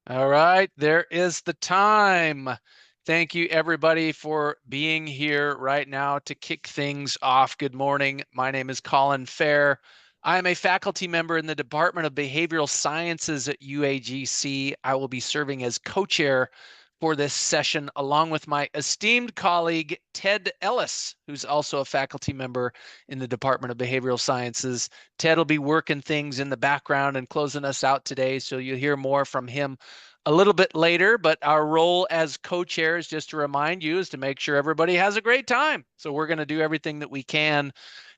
All right, there is the time. Thank you, everybody, for being here right now to kick things off. Good morning. My name is Colin Fair. I am a faculty member in the Department of Behavioral Sciences at UAGC. I will be serving as co-chair for this session, along with my esteemed colleague, Ted Ellis, who's also a faculty member in the Department of Behavioral Sciences. Ted will be working things in the background and closing us out today, so you'll hear more from him a little bit later, but our role as co-chairs, just to remind you, is to make sure everybody has a great time. So we're going to do everything that we can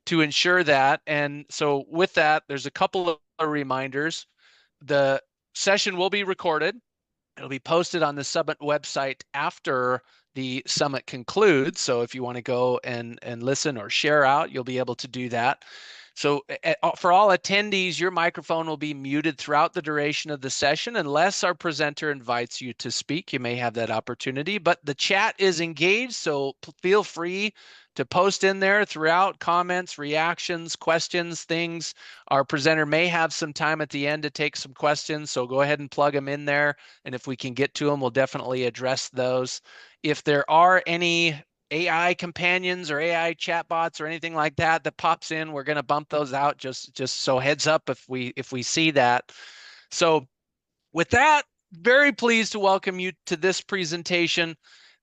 to ensure that. And so with that, there's a couple of reminders. The session will be recorded. It'll be posted on the Summit website after the summit concludes. So if you want to go and listen or share out, you'll be able to do that. So for all attendees, your microphone will be muted throughout the duration of the session unless our presenter invites you to speak. You may have that opportunity, but the chat is engaged, so feel free to post in there throughout comments, reactions, questions, things. Our presenter may have some time at the end to take some questions, so go ahead and plug them in there. And if we can get to them, we'll definitely address those. If there are any AI companions or AI chatbots or anything like that that pops in, we're going to bump those out. Just so heads up if we see that. So with that, very pleased to welcome you to this presentation,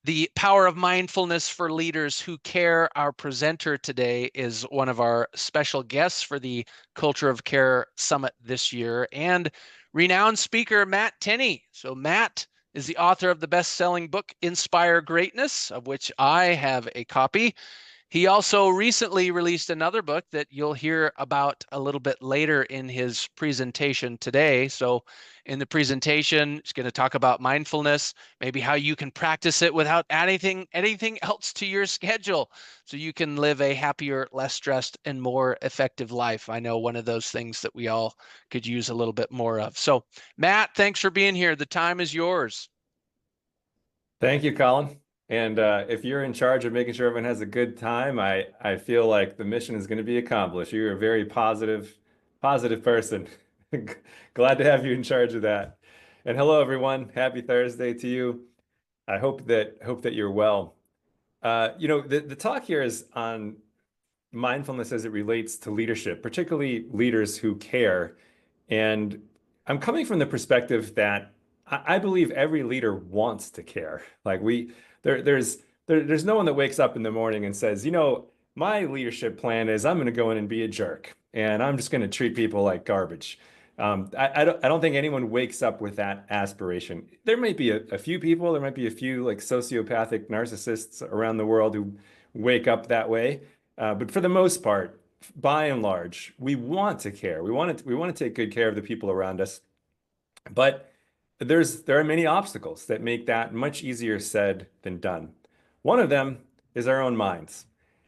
The Power of Mindfulness for Leaders Who Care. Our presenter today is one of our special guests for the Culture of Care Summit this year, and renowned speaker Matt Tenney. So Matt is the author of the best-selling book, Inspire Greatness, of which I have a copy. He also recently released another book that you'll hear about a little bit later in his presentation today. So in the presentation, he's going to talk about mindfulness, maybe how you can practice it without adding anything else to your schedule so you can live a happier, less stressed, and more effective life. I know one of those things that we all could use a little bit more of. So Matt, thanks for being here. The time is yours. Thank you, Colin. And if you're in charge of making sure everyone has a good time, I feel like the mission is going to be accomplished. You're a very positive person. Glad to have you in charge of that. And hello, everyone. Happy Thursday to you. I hope that you're well. The talk here is on mindfulness as it relates to leadership, particularly leaders who care. And I'm coming from the perspective that I believe every leader wants to care. Like there's no one that wakes up in the morning and says, my leadership plan is I'm going to go in and be a jerk, and I'm just going to treat people like garbage. I don't think anyone wakes up with that aspiration. There might be a few people, there might be a few like sociopathic narcissists around the world who wake up that way. But for the most part, by and large, we want to care. We want to take good care of the people around us. But there are many obstacles that make that much easier said than done. One of them is our own minds.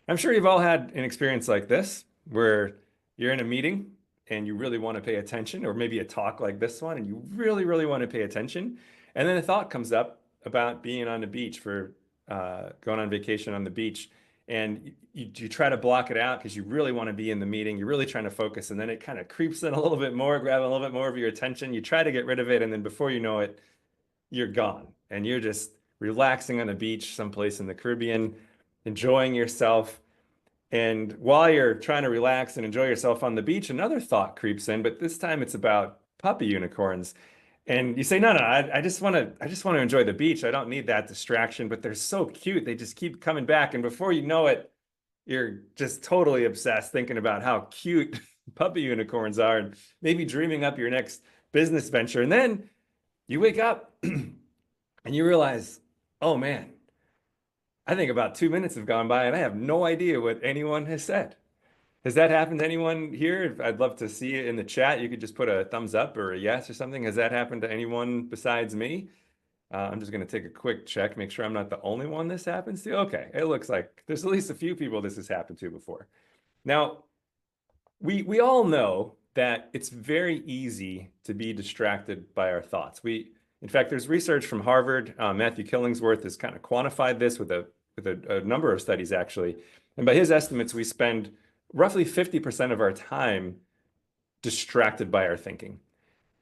I'm sure you've all had an experience like this where you're in a meeting and you really want to pay attention, or maybe a talk like this one, and you really, really want to pay attention. And then a thought comes up about being on the beach for going on vacation on the beach, and you try to block it out because you really want to be in the meeting. You're really trying to focus, and then it kind of creeps in a little bit more, grabbing a little bit more of your attention. You try to get rid of it, and then before you know it, you're gone, and you're just relaxing on a beach someplace in the Caribbean, enjoying yourself. And while you're trying to relax and enjoy yourself on the beach, another thought creeps in, but this time it's about puppy unicorns. And you say, no, I just want to enjoy the beach. I don't need that distraction, but they're so cute. They just keep coming back. And before you know it, you're just totally obsessed thinking about how cute puppy unicorns are and maybe dreaming up your next business venture. And then you wake up and you realize, oh man, I think about 2 minutes have gone by and I have no idea what anyone has said. Has that happened to anyone here? I'd love to see it in the chat. You could just put a thumbs up or a yes or something. Has that happened to anyone besides me? I'm just going to take a quick check, make sure I'm not the only one this happens to. Okay, it looks like there's at least a few people this has happened to before. Now, we all know that it's very easy to be distracted by our thoughts. In fact, there's research from Harvard. Matthew Killingsworth has kind of quantified this with a number of studies actually, and by his estimates, we spend roughly 50% of our time distracted by our thinking.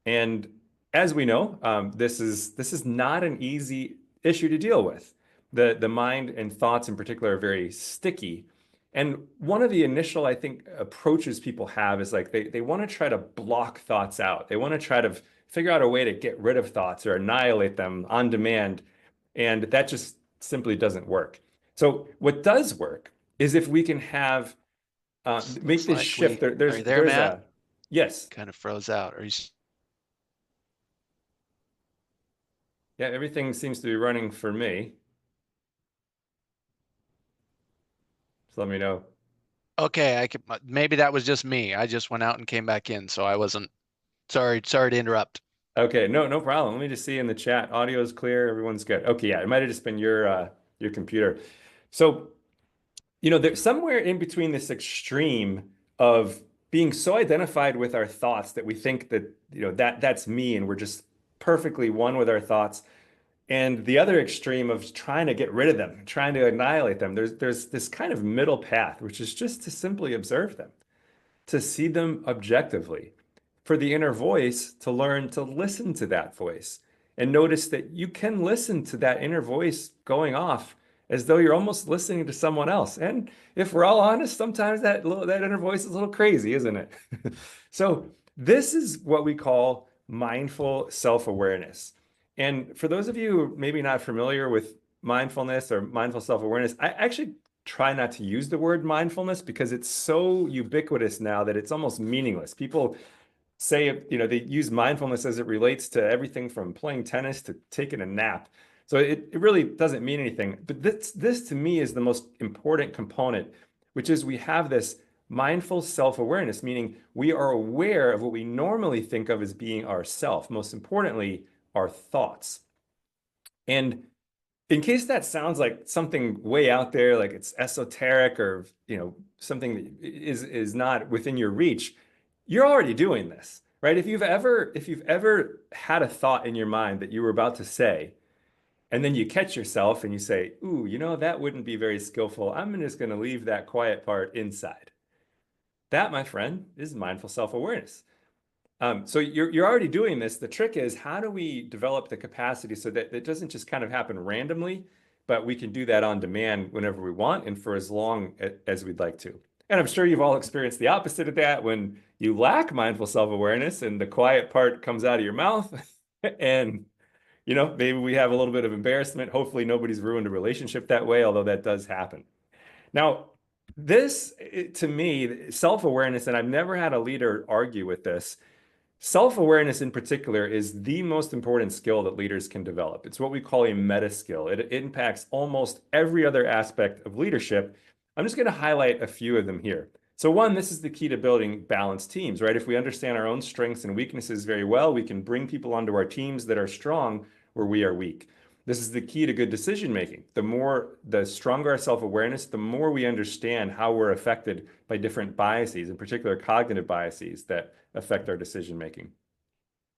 And as we know, this is not an easy issue to deal with. The mind and thoughts in particular are very sticky. And one of the initial, I think, approaches people have is like they want to try to block thoughts out. They want to try to figure out a way to get rid of thoughts or annihilate them on demand. And that just simply doesn't work. So what does work is if we can have make Looks this like shift. we There, are there's you there, there's Matt? a yes. Kind of froze out. Yeah, everything seems to be running for me. Just let me know. Okay? I could maybe that was just me. I just went out and came back in, so I wasn't sorry to interrupt. Okay, no problem. Let me just see in the chat. Audio is clear. Everyone's good. Okay, yeah, it might have just been your computer. So, there's somewhere in between this extreme of being so identified with our thoughts that we think that, that's me and we're just perfectly one with our thoughts, and the other extreme of trying to get rid of them, trying to annihilate them. There's this kind of middle path, which is just to simply observe them, to see them objectively, for the inner voice to learn to listen to that voice and notice that you can listen to that inner voice going off as though you're almost listening to someone else. And if we're all honest, sometimes that inner voice is a little crazy, isn't it? So this is what we call mindful self-awareness. And for those of you maybe not familiar with mindfulness or mindful self-awareness, I actually try not to use the word mindfulness because it's so ubiquitous now that it's almost meaningless. People say, they use mindfulness as it relates to everything from playing tennis to taking a nap. So it really doesn't mean anything. But this to me is the most important component, which is we have this mindful self-awareness, meaning we are aware of what we normally think of as being ourself, most importantly, our thoughts. And in case that sounds like something way out there, like it's esoteric or something that is not within your reach, you're already doing this, right? If you've ever had a thought in your mind that you were about to say, and then you catch yourself and you say, "Ooh, that wouldn't be very skillful. I'm just going to leave that quiet part inside." That, my friend, is mindful self-awareness. So you're already doing this. The trick is, how do we develop the capacity so that it doesn't just kind of happen randomly, but we can do that on demand whenever we want and for as long as we'd like to. And I'm sure you've all experienced the opposite of that when you lack mindful self-awareness and the quiet part comes out of your mouth and maybe we have a little bit of embarrassment. Hopefully nobody's ruined a relationship that way, although that does happen. Now, this to me, self-awareness, and I've never had a leader argue with this. Self-awareness in particular is the most important skill that leaders can develop. It's what we call a meta skill. It impacts almost every other aspect of leadership. I'm just going to highlight a few of them here. So one, this is the key to building balanced teams, right? If we understand our own strengths and weaknesses very well, we can bring people onto our teams that are strong where we are weak. This is the key to good decision making. The stronger our self-awareness, the more we understand how we're affected by different biases, in particular cognitive biases that affect our decision making.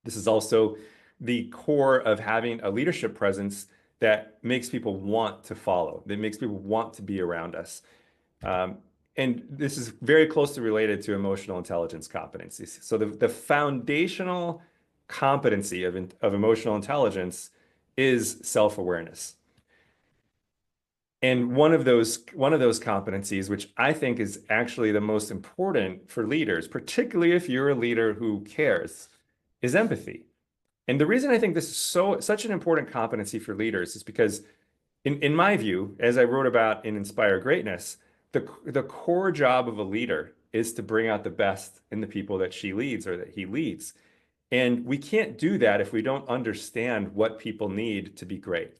This is also the core of having a leadership presence that makes people want to follow, that makes people want to be around us. And this is very closely related to emotional intelligence competencies. So the foundational competency of emotional intelligence is self-awareness. And one of those competencies, which I think is actually the most important for leaders, particularly if you're a leader who cares, is empathy. And the reason I think this is such an important competency for leaders is because in my view, as I wrote about in Inspire Greatness, the core job of a leader is to bring out the best in the people that she leads or that he leads. And we can't do that if we don't understand what people need to be great.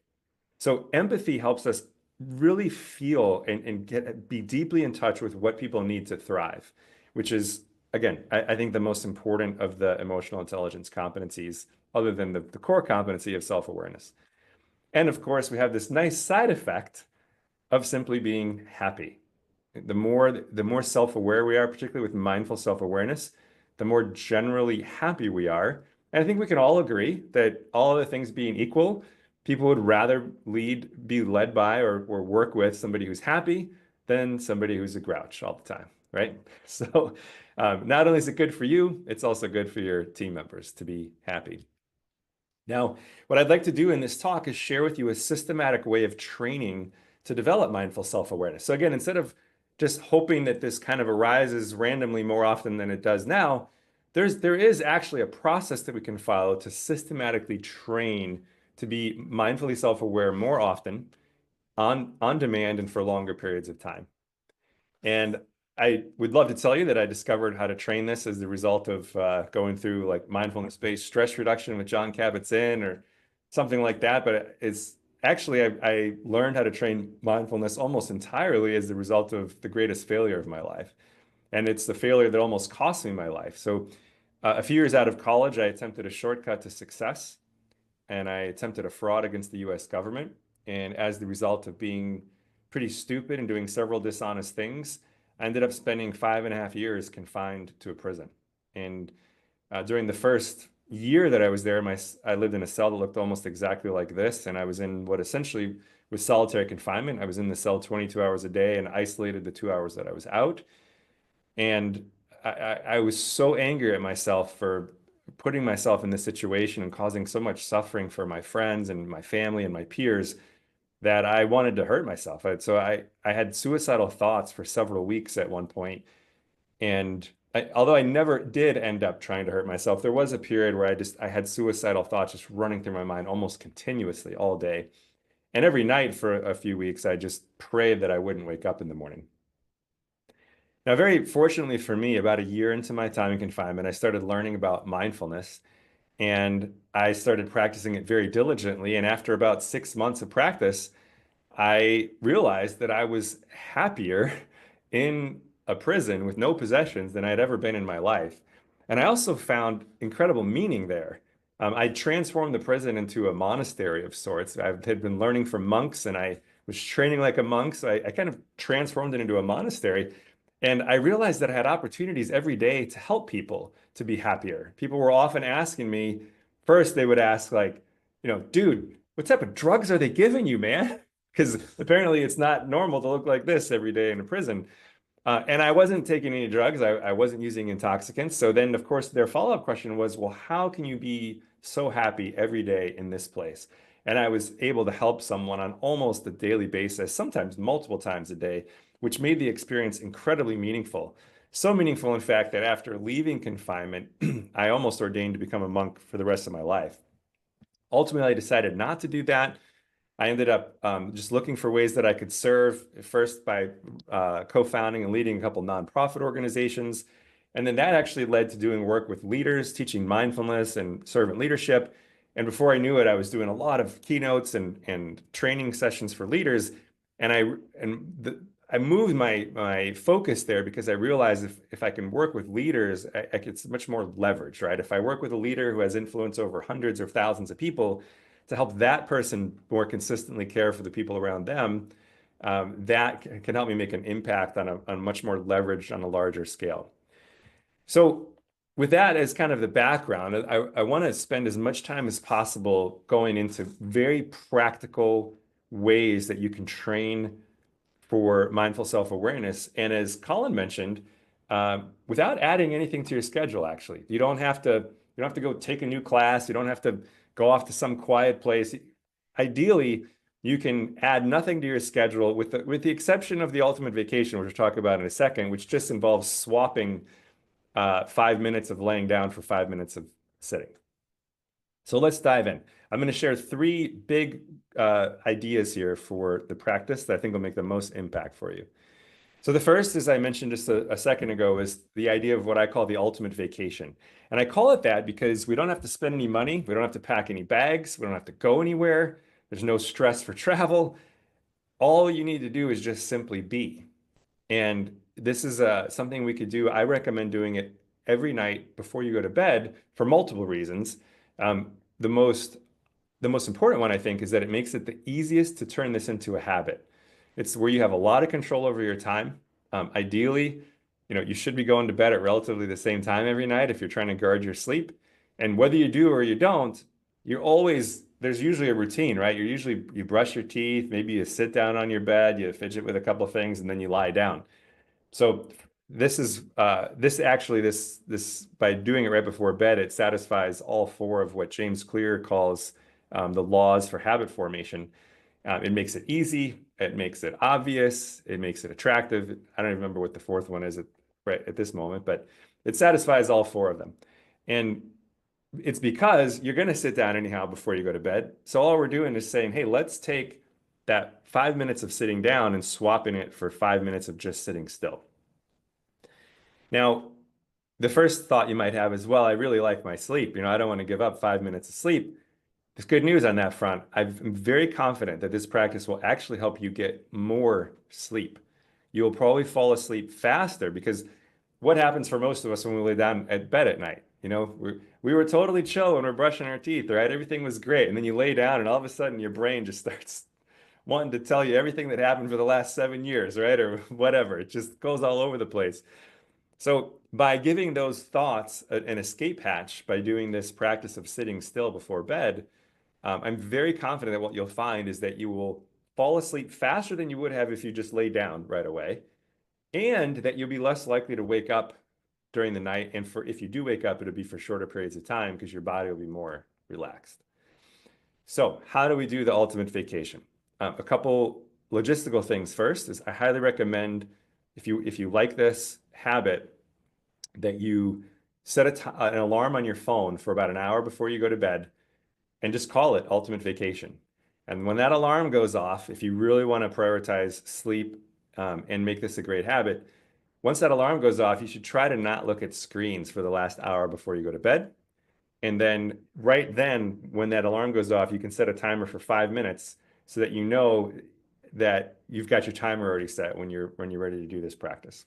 So empathy helps us really feel and be deeply in touch with what people need to thrive, which is, again, I think the most important of the emotional intelligence competencies, other than the core competency of self-awareness. And of course, we have this nice side effect of simply being happy. The more self-aware we are, particularly with mindful self-awareness, the more generally happy we are. And I think we can all agree that all other things being equal, people would rather be led by or work with somebody who's happy than somebody who's a grouch all the time, right? So not only is it good for you, it's also good for your team members to be happy. Now, what I'd like to do in this talk is share with you a systematic way of training to develop mindful self-awareness. So again, instead of just hoping that this kind of arises randomly more often than it does now, there is actually a process that we can follow to systematically train to be mindfully self-aware more often on demand and for longer periods of time. And I would love to tell you that I discovered how to train this as the result of going through like mindfulness-based stress reduction with John Kabat-Zinn or something like that. But it's actually, I learned how to train mindfulness almost entirely as the result of the greatest failure of my life. And it's the failure that almost cost me my life. So a few years out of college, I attempted a shortcut to success and I attempted a fraud against the US government. And as the result of being pretty stupid and doing several dishonest things, I ended up spending 5.5 years confined to a prison. And during the first year that I was there, I lived in a cell that looked almost exactly like this. And I was in what essentially was solitary confinement. I was in the cell 22 hours a day and isolated the 2 hours that I was out. And I was so angry at myself for putting myself in this situation and causing so much suffering for my friends and my family and my peers that I wanted to hurt myself. So I had suicidal thoughts for several weeks at one point. And although I never did end up trying to hurt myself, there was a period where I had suicidal thoughts just running through my mind almost continuously all day. And every night for a few weeks, I just prayed that I wouldn't wake up in the morning. Now, very fortunately for me, about a year into my time in confinement, I started learning about mindfulness and I started practicing it very diligently. And after about 6 months of practice, I realized that I was happier in a prison with no possessions than I'd ever been in my life. And I also found incredible meaning there. I transformed the prison into a monastery of sorts. I had been learning from monks and I was training like a monk. So I kind of transformed it into a monastery. And I realized that I had opportunities every day to help people to be happier. People were often asking me, first, they would ask, like, dude, what type of drugs are they giving you, man? Because apparently it's not normal to look like this every day in a prison. And I wasn't taking any drugs. I wasn't using intoxicants. So then, of course, their follow-up question was, well, how can you be so happy every day in this place? And I was able to help someone on almost a daily basis, sometimes multiple times a day, which made the experience incredibly meaningful. So meaningful, in fact, that after leaving confinement, I almost ordained to become a monk for the rest of my life. Ultimately, I decided not to do that. I ended up just looking for ways that I could serve, first by co-founding and leading a couple nonprofit organizations. And then that actually led to doing work with leaders, teaching mindfulness and servant leadership. And before I knew it, I was doing a lot of keynotes and training sessions for leaders. And I moved my focus there because I realized if I can work with leaders, I get much more leverage, right? If I work with a leader who has influence over hundreds or thousands of people, to help that person more consistently care for the people around them, that can help me make an impact on much more leverage on a larger scale. So with that as kind of the background, I want to spend as much time as possible going into very practical ways that you can train for mindful self-awareness. And as Colin mentioned, without adding anything to your schedule, actually, you don't have to go take a new class. You don't have to go off to some quiet place. Ideally, you can add nothing to your schedule with the exception of the ultimate vacation, which we'll talk about in a second, which just involves swapping 5 minutes of laying down for 5 minutes of sitting. So let's dive in. I'm going to share three big ideas here for the practice that I think will make the most impact for you. So the first, as I mentioned just a second ago, is the idea of what I call the ultimate vacation. And I call it that because we don't have to spend any money. We don't have to pack any bags. We don't have to go anywhere. There's no stress for travel. All you need to do is just simply be. And this is something we could do. I recommend doing it every night before you go to bed for multiple reasons. Um, the most the most important one, I think, is that it makes it the easiest to turn this into a habit. It's where you have a lot of control over your time. Ideally, you should be going to bed at relatively the same time every night if you're trying to guard your sleep. And whether you do or you don't, there's usually a routine, right? You brush your teeth, maybe you sit down on your bed, you fidget with a couple of things, and then you lie down. So this by doing it right before bed, it satisfies all four of what James Clear calls the laws for habit formation. It makes it easy, it makes it obvious, it makes it attractive. I don't even remember what the fourth one is right at this moment, but it satisfies all four of them. And it's because you're going to sit down anyhow before you go to bed. So all we're doing is saying, hey, let's take that 5 minutes of sitting down and swapping it for 5 minutes of just sitting still. Now, the first thought you might have is, well, I really like my sleep. I don't want to give up 5 minutes of sleep. There's good news on that front. I'm very confident that this practice will actually help you get more sleep. You'll probably fall asleep faster because what happens for most of us when we lay down at bed at night? We were totally chill when we're brushing our teeth, right? Everything was great. And then you lay down and all of a sudden your brain just starts wanting to tell you everything that happened for the last 7 years, right? Or whatever. It just goes all over the place. So by giving those thoughts an escape hatch, by doing this practice of sitting still before bed, I'm very confident that what you'll find is that you will fall asleep faster than you would have if you just lay down right away, and that you'll be less likely to wake up during the night. And if you do wake up, it'll be for shorter periods of time because your body will be more relaxed. So how do we do the ultimate vacation? A couple logistical things first is I highly recommend if you like this habit that you set an alarm on your phone for about an hour before you go to bed and just call it ultimate vacation. And when that alarm goes off, if you really want to prioritize sleep and make this a great habit, once that alarm goes off, you should try to not look at screens for the last hour before you go to bed. And then right then, when that alarm goes off, you can set a timer for 5 minutes so that you know that you've got your timer already set when you're ready to do this practice.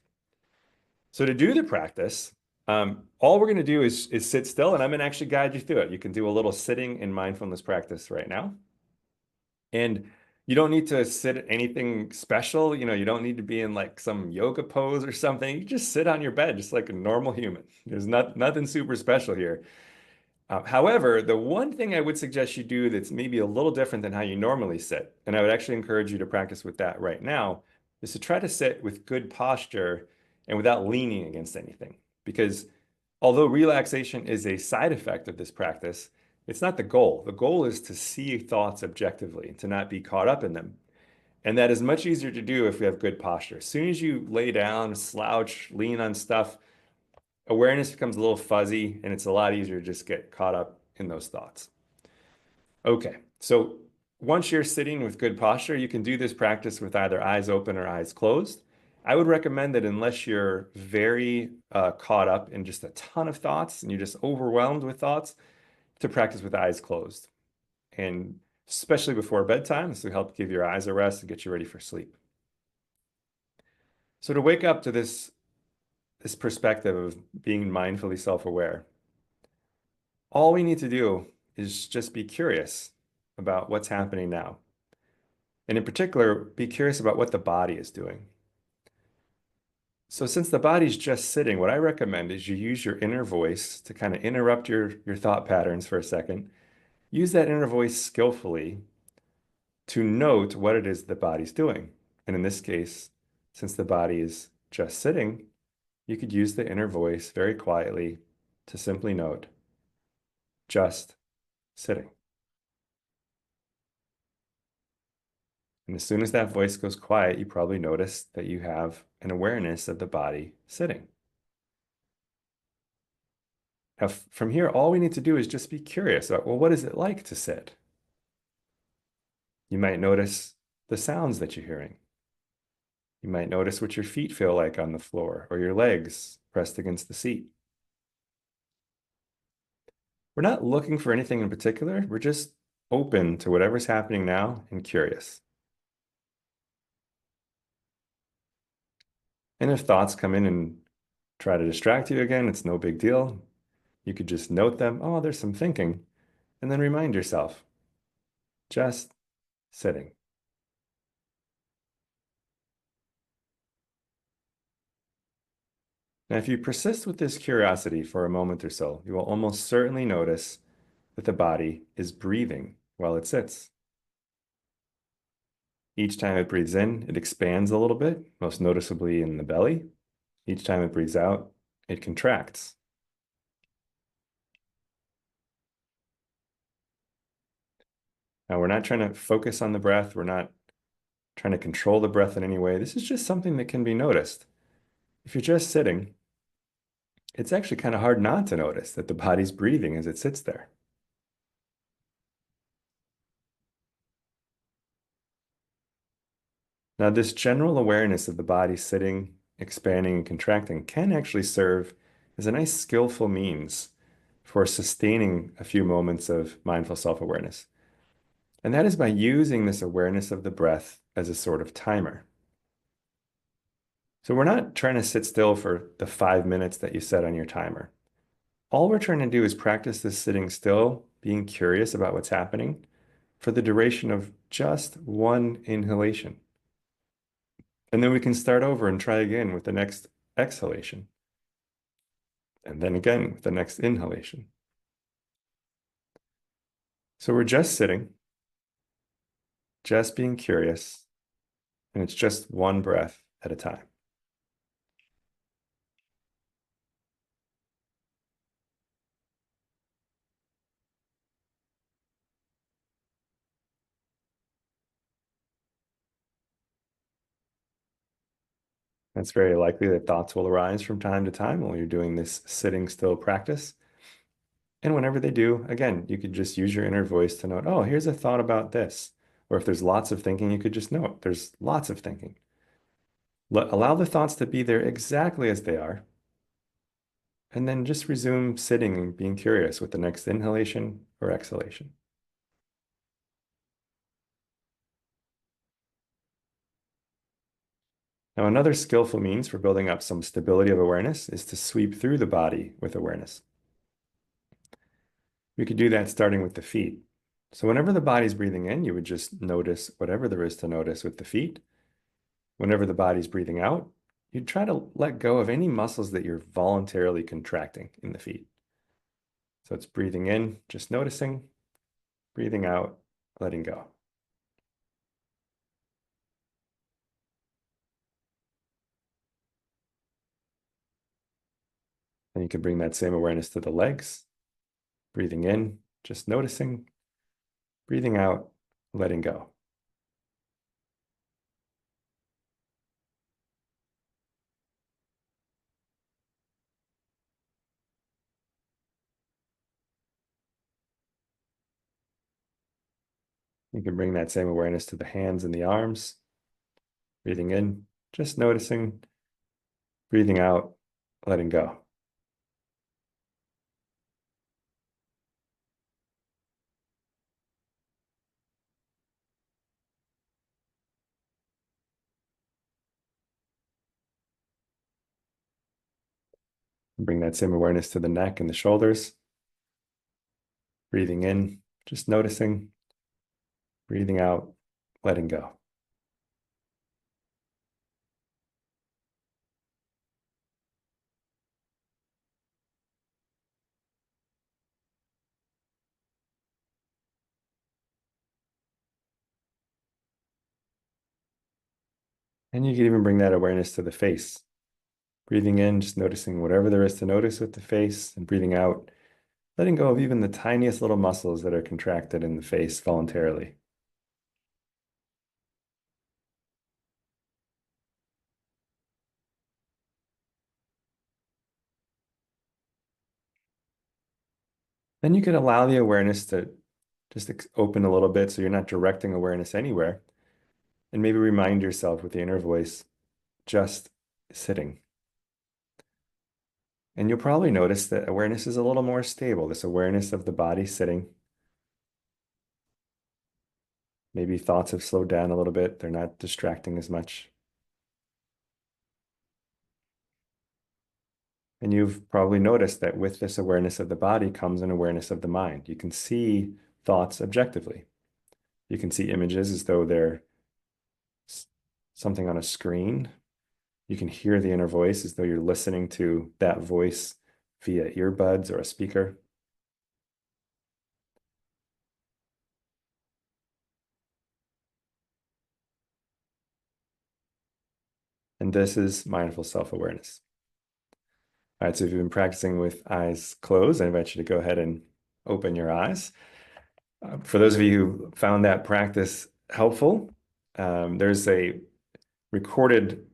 So to do the practice, all we're going to do is sit still, and I'm going to actually guide you through it. You can do a little sitting and mindfulness practice right now. And you don't need to sit anything special. You don't need to be in like some yoga pose or something. You just sit on your bed, just like a normal human. There's nothing super special here. However, the one thing I would suggest you do that's maybe a little different than how you normally sit, and I would actually encourage you to practice with that right now, is to try to sit with good posture and without leaning against anything. Because although relaxation is a side effect of this practice, it's not the goal. The goal is to see thoughts objectively, to not be caught up in them. And that is much easier to do if we have good posture. As soon as you lay down, slouch, lean on stuff, awareness becomes a little fuzzy and it's a lot easier to just get caught up in those thoughts. Okay, so once you're sitting with good posture, you can do this practice with either eyes open or eyes closed. I would recommend that unless you're very caught up in just a ton of thoughts and you're just overwhelmed with thoughts, to practice with eyes closed. And especially before bedtime, this will help give your eyes a rest and get you ready for sleep. So to wake up to this perspective of being mindfully self-aware, all we need to do is just be curious about what's happening now. And in particular, be curious about what the body is doing. So since the body's just sitting, what I recommend is you use your inner voice to kind of interrupt your thought patterns for a second. Use that inner voice skillfully to note what it is the body's doing. And in this case, since the body is just sitting, you could use the inner voice very quietly to simply note, just sitting. And as soon as that voice goes quiet, you probably notice that you have an awareness of the body sitting. Now, from here, all we need to do is just be curious about, well, what is it like to sit? You might notice the sounds that you're hearing. You might notice what your feet feel like on the floor or your legs pressed against the seat. We're not looking for anything in particular. We're just open to whatever's happening now and curious. And if thoughts come in and try to distract you again, it's no big deal. You could just note them. Oh, there's some thinking. And then remind yourself, just sitting. Now, if you persist with this curiosity for a moment or so, you will almost certainly notice that the body is breathing while it sits. Each time it breathes in, it expands a little bit, most noticeably in the belly. Each time it breathes out, it contracts. Now, we're not trying to focus on the breath. We're not trying to control the breath in any way. This is just something that can be noticed. If you're just sitting, it's actually kind of hard not to notice that the body's breathing as it sits there. Now, this general awareness of the body sitting, expanding, and contracting can actually serve as a nice, skillful means for sustaining a few moments of mindful self-awareness. And that is by using this awareness of the breath as a sort of timer. So we're not trying to sit still for the 5 minutes that you set on your timer. All we're trying to do is practice this sitting still, being curious about what's happening for the duration of just one inhalation. And then we can start over and try again with the next exhalation. And then again with the next inhalation. So we're just sitting, just being curious, and it's just one breath at a time. It's very likely that thoughts will arise from time to time while you're doing this sitting still practice. And whenever they do, again, you could just use your inner voice to note, oh, here's a thought about this. Or if there's lots of thinking, you could just note there's lots of thinking. Allow the thoughts to be there exactly as they are. And then just resume sitting and being curious with the next inhalation or exhalation. Now, another skillful means for building up some stability of awareness is to sweep through the body with awareness. We could do that starting with the feet. So whenever the body's breathing in, you would just notice whatever there is to notice with the feet. Whenever the body's breathing out, you'd try to let go of any muscles that you're voluntarily contracting in the feet. So it's breathing in, just noticing, breathing out, letting go. And you can bring that same awareness to the legs, breathing in, just noticing, breathing out, letting go. You can bring that same awareness to the hands and the arms, breathing in, just noticing, breathing out, letting go. Bring that same awareness to the neck and the shoulders, breathing in, just noticing, breathing out, letting go. And you can even bring that awareness to the face. Breathing in, just noticing whatever there is to notice with the face, and breathing out, letting go of even the tiniest little muscles that are contracted in the face voluntarily. Then you can allow the awareness to just open a little bit so you're not directing awareness anywhere. And maybe remind yourself with the inner voice, just sitting. And you'll probably notice that awareness is a little more stable, this awareness of the body sitting. Maybe thoughts have slowed down a little bit. They're not distracting as much. And you've probably noticed that with this awareness of the body comes an awareness of the mind. You can see thoughts objectively. You can see images as though they're something on a screen. You can hear the inner voice as though you're listening to that voice via earbuds or a speaker. And this is mindful self-awareness. All right, so if you've been practicing with eyes closed, I invite you to go ahead and open your eyes. For those of you who found that practice helpful, there's a recorded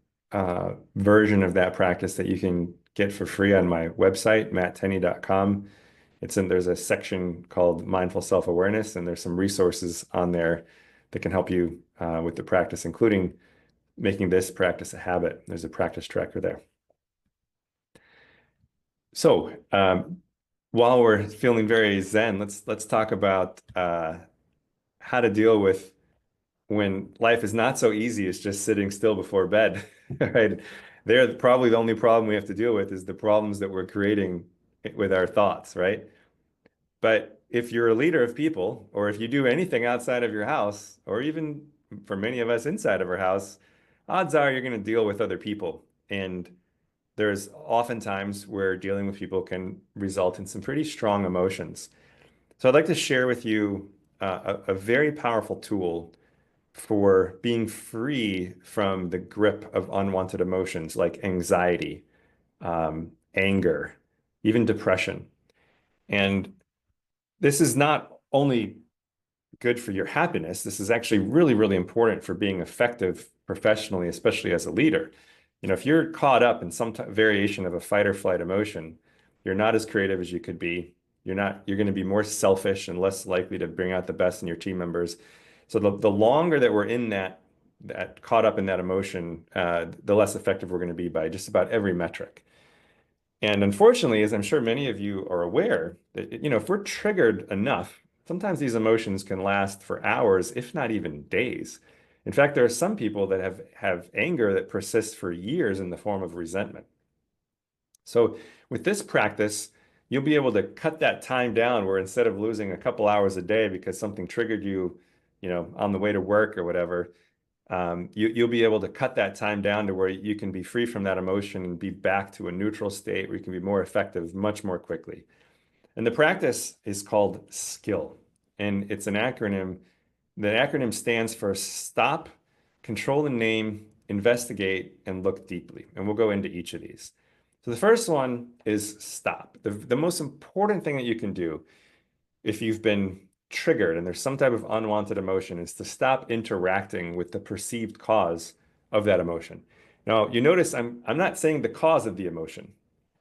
version of that practice that you can get for free on my website, matttenney.com. There's a section called Mindful Self-Awareness, and there's some resources on there that can help you with the practice, including making this practice a habit. There's a practice tracker there. So while we're feeling very zen, let's talk about how to deal with when life is not so easy as just sitting still before bed, right? They're probably the only problem we have to deal with is the problems that we're creating with our thoughts, right? But if you're a leader of people, or if you do anything outside of your house, or even for many of us inside of our house, odds are you're going to deal with other people. And there's oftentimes where dealing with people can result in some pretty strong emotions. So I'd like to share with you a very powerful tool for being free from the grip of unwanted emotions like anxiety, anger, even depression. And this is not only good for your happiness. This is actually really, really important for being effective professionally, especially as a leader. If you're caught up in some variation of a fight or flight emotion, you're not as creative as you could be. You're going to be more selfish and less likely to bring out the best in your team members. So the longer that we're in that caught up in that emotion, the less effective we're going to be by just about every metric. And unfortunately, as I'm sure many of you are aware, that, if we're triggered enough, sometimes these emotions can last for hours, if not even days. In fact, there are some people that have anger that persists for years in the form of resentment. So with this practice, you'll be able to cut that time down where instead of losing a couple hours a day because something triggered you, on the way to work or whatever, you'll be able to cut that time down to where you can be free from that emotion and be back to a neutral state where you can be more effective much more quickly. And the practice is called SKILL, and it's an acronym. The acronym stands for Stop, Control and Name, Investigate, and Look Deeply. And we'll go into each of these. So the first one is stop. The most important thing that you can do if you've been triggered and there's some type of unwanted emotion is to stop interacting with the perceived cause of that emotion. Now, you notice I'm not saying the cause of the emotion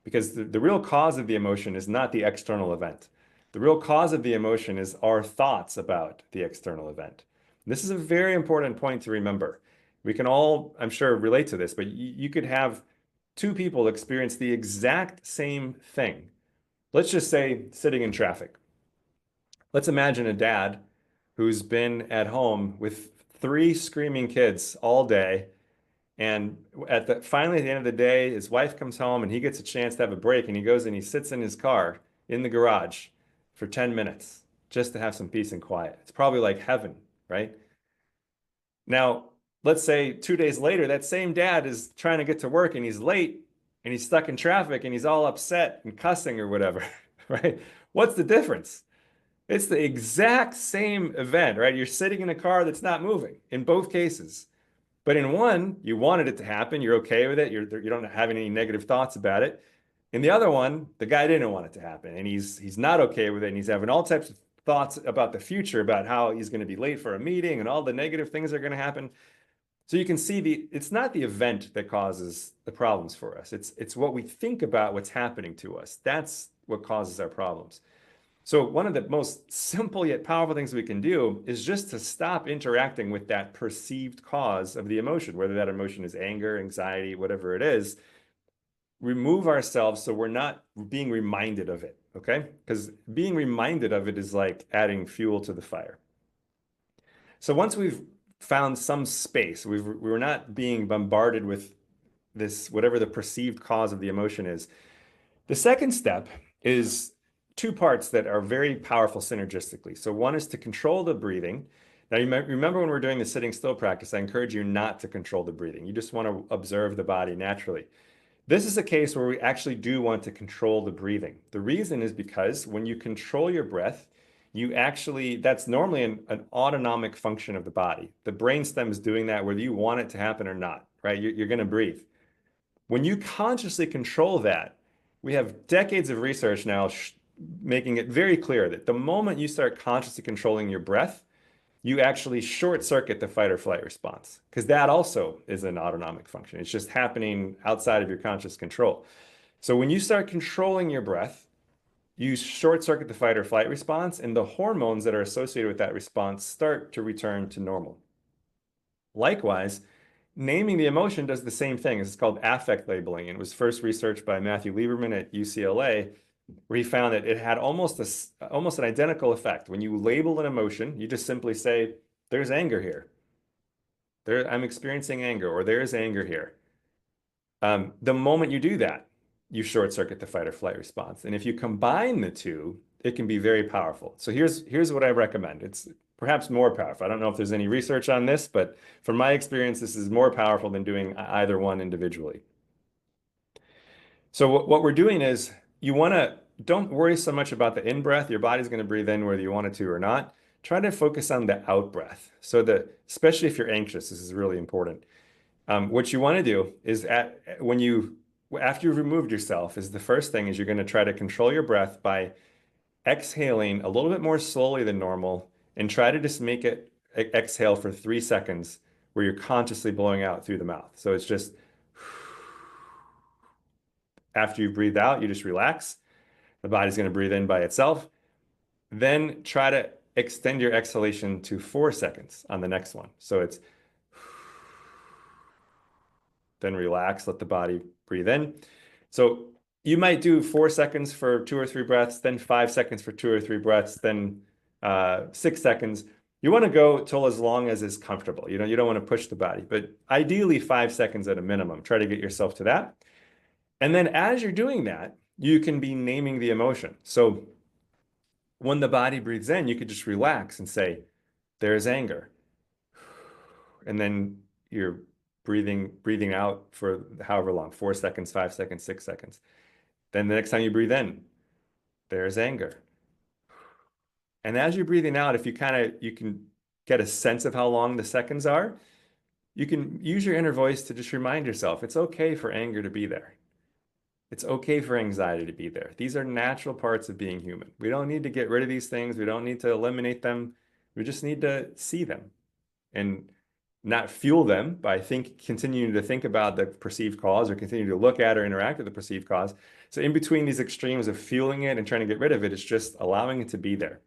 because the real cause of the emotion is not the external event. The real cause of the emotion is our thoughts about the external event. This is a very important point to remember. We can all, I'm sure, relate to this, but you could have two people experience the exact same thing. Let's just say sitting in traffic. Let's imagine a dad who's been at home with three screaming kids all day. And finally, at the end of the day, his wife comes home and he gets a chance to have a break. And he goes and he sits in his car in the garage for 10 minutes just to have some peace and quiet. It's probably like heaven, right? Now, let's say 2 days later, that same dad is trying to get to work and he's late and he's stuck in traffic and he's all upset and cussing or whatever, right? What's the difference? It's the exact same event, right? You're sitting in a car that's not moving in both cases. But in one, you wanted it to happen. You're okay with it. You don't have any negative thoughts about it. In the other one, the guy didn't want it to happen, and he's not okay with it, and he's having all types of thoughts about the future, about how he's going to be late for a meeting, and all the negative things that are going to happen. So you can see it's not the event that causes the problems for us. It's what we think about what's happening to us. That's what causes our problems. So one of the most simple yet powerful things we can do is just to stop interacting with that perceived cause of the emotion, whether that emotion is anger, anxiety, whatever it is. Remove ourselves so we're not being reminded of it, okay? Because being reminded of it is like adding fuel to the fire. So once we've found some space, we're not being bombarded with this, whatever the perceived cause of the emotion is. The second step is two parts that are very powerful synergistically. So one is to control the breathing. Now, you might remember when we're doing the sitting still practice, I encourage you not to control the breathing. You just want to observe the body naturally. This is a case where we actually do want to control the breathing. The reason is because when you control your breath, that's normally an autonomic function of the body. The brainstem is doing that whether you want it to happen or not, right? You're going to breathe. When you consciously control that, We have decades of research now making it very clear that the moment you start consciously controlling your breath, you actually short circuit the fight or flight response, because that also is an autonomic function. It's just happening outside of your conscious control. So when you start controlling your breath, you short circuit the fight or flight response, and the hormones that are associated with that response start to return to normal. Likewise, naming the emotion does the same thing. It's called affect labeling. It was first researched by Matthew Lieberman at UCLA, where he found that it had almost an identical effect. When you label an emotion, you just simply say, there's anger here. I'm experiencing anger, or there's anger here. The moment you do that, you short circuit the fight or flight response. And if you combine the two, it can be very powerful. So here's what I recommend. It's perhaps more powerful. I don't know if there's any research on this, but from my experience, this is more powerful than doing either one individually. So what we're doing is don't worry so much about the in-breath. Your body's going to breathe in whether you want it to or not. Try to focus on the out-breath. So especially if you're anxious, this is really important. What you want to do is after you've removed yourself, is the first thing is you're going to try to control your breath by exhaling a little bit more slowly than normal, and try to just make it exhale for 3 seconds where you're consciously blowing out through the mouth. So it's just after you breathe out, you just relax. The body's going to breathe in by itself. Then try to extend your exhalation to 4 seconds on the next one. So it's then relax, let the body breathe in. So you might do 4 seconds for 2 or 3 breaths, then 5 seconds for 2 or 3 breaths, then 6 seconds. You want to go till as long as is comfortable. You don't want to push the body, but ideally 5 seconds at a minimum. Try to get yourself to that. And then as you're doing that, you can be naming the emotion. So when the body breathes in, you could just relax and say, there's anger. And then you're breathing out for however long, 4 seconds, 5 seconds, 6 seconds. Then the next time you breathe in, there's anger. And as you're breathing out, if you can get a sense of how long the seconds are, you can use your inner voice to just remind yourself, it's okay for anger to be there. It's okay for anxiety to be there. These are natural parts of being human. We don't need to get rid of these things. We don't need to eliminate them. We just need to see them and not fuel them by continuing to think about the perceived cause, or continue to look at or interact with the perceived cause. So in between these extremes of fueling it and trying to get rid of it, it's just allowing it to be there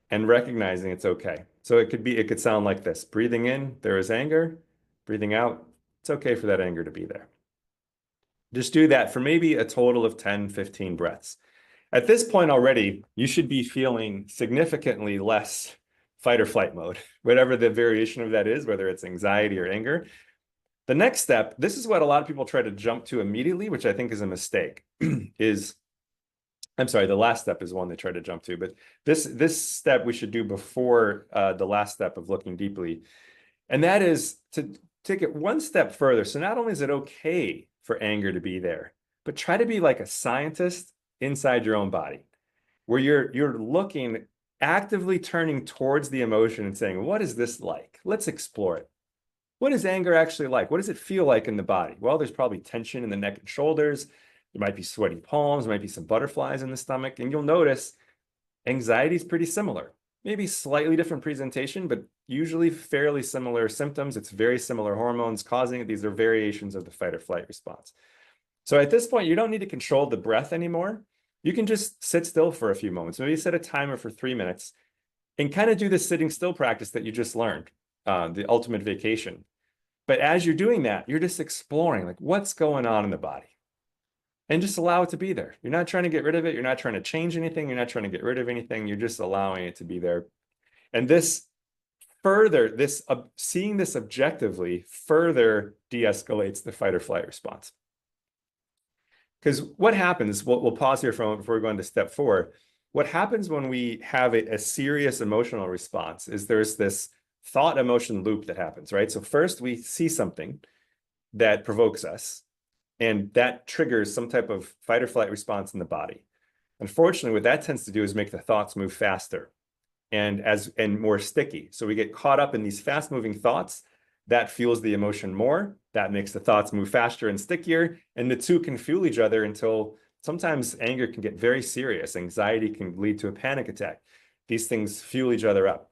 and recognizing it's okay. So it could sound like this: breathing in, there is anger; breathing out, it's okay for that anger to be there. Just do that for maybe a total of 10, 15 breaths. At this point already, you should be feeling significantly less fight or flight mode, whatever the variation of that is, whether it's anxiety or anger. The next step, this is what a lot of people try to jump to immediately, which I think is a mistake, I'm sorry, the last step is one they try to jump to, but this step we should do before the last step of looking deeply. And that is to take it one step further. So not only is it okay for anger to be there, but try to be like a scientist inside your own body, where you're looking, actively turning towards the emotion and saying, what is this like? Let's explore it. What is anger actually like? What does it feel like in the body? Well, there's probably tension in the neck and shoulders. There might be sweaty palms, there might be some butterflies in the stomach, and you'll notice anxiety is pretty similar. Maybe slightly different presentation, but usually fairly similar symptoms. It's very similar hormones causing it. These are variations of the fight or flight response. So at this point, you don't need to control the breath anymore. You can just sit still for a few moments. Maybe set a timer for 3 minutes and kind of do this sitting still practice that you just learned, the ultimate vacation. But as you're doing that, you're just exploring like what's going on in the body. And just allow it to be there. You're not trying to get rid of it. You're not trying to change anything. You're not trying to get rid of anything. You're just allowing it to be there. And seeing this objectively further de-escalates the fight or flight response. Because what happens, we'll pause here before we go into step 4. What happens when we have a serious emotional response is there's this thought emotion loop that happens, right? So first we see something that provokes us, and that triggers some type of fight or flight response in the body. Unfortunately, what that tends to do is make the thoughts move faster and more sticky. So we get caught up in these fast moving thoughts That fuels the emotion more. That makes the thoughts move faster and stickier. And the two can fuel each other until sometimes anger can get very serious. Anxiety can lead to a panic attack. These things fuel each other up.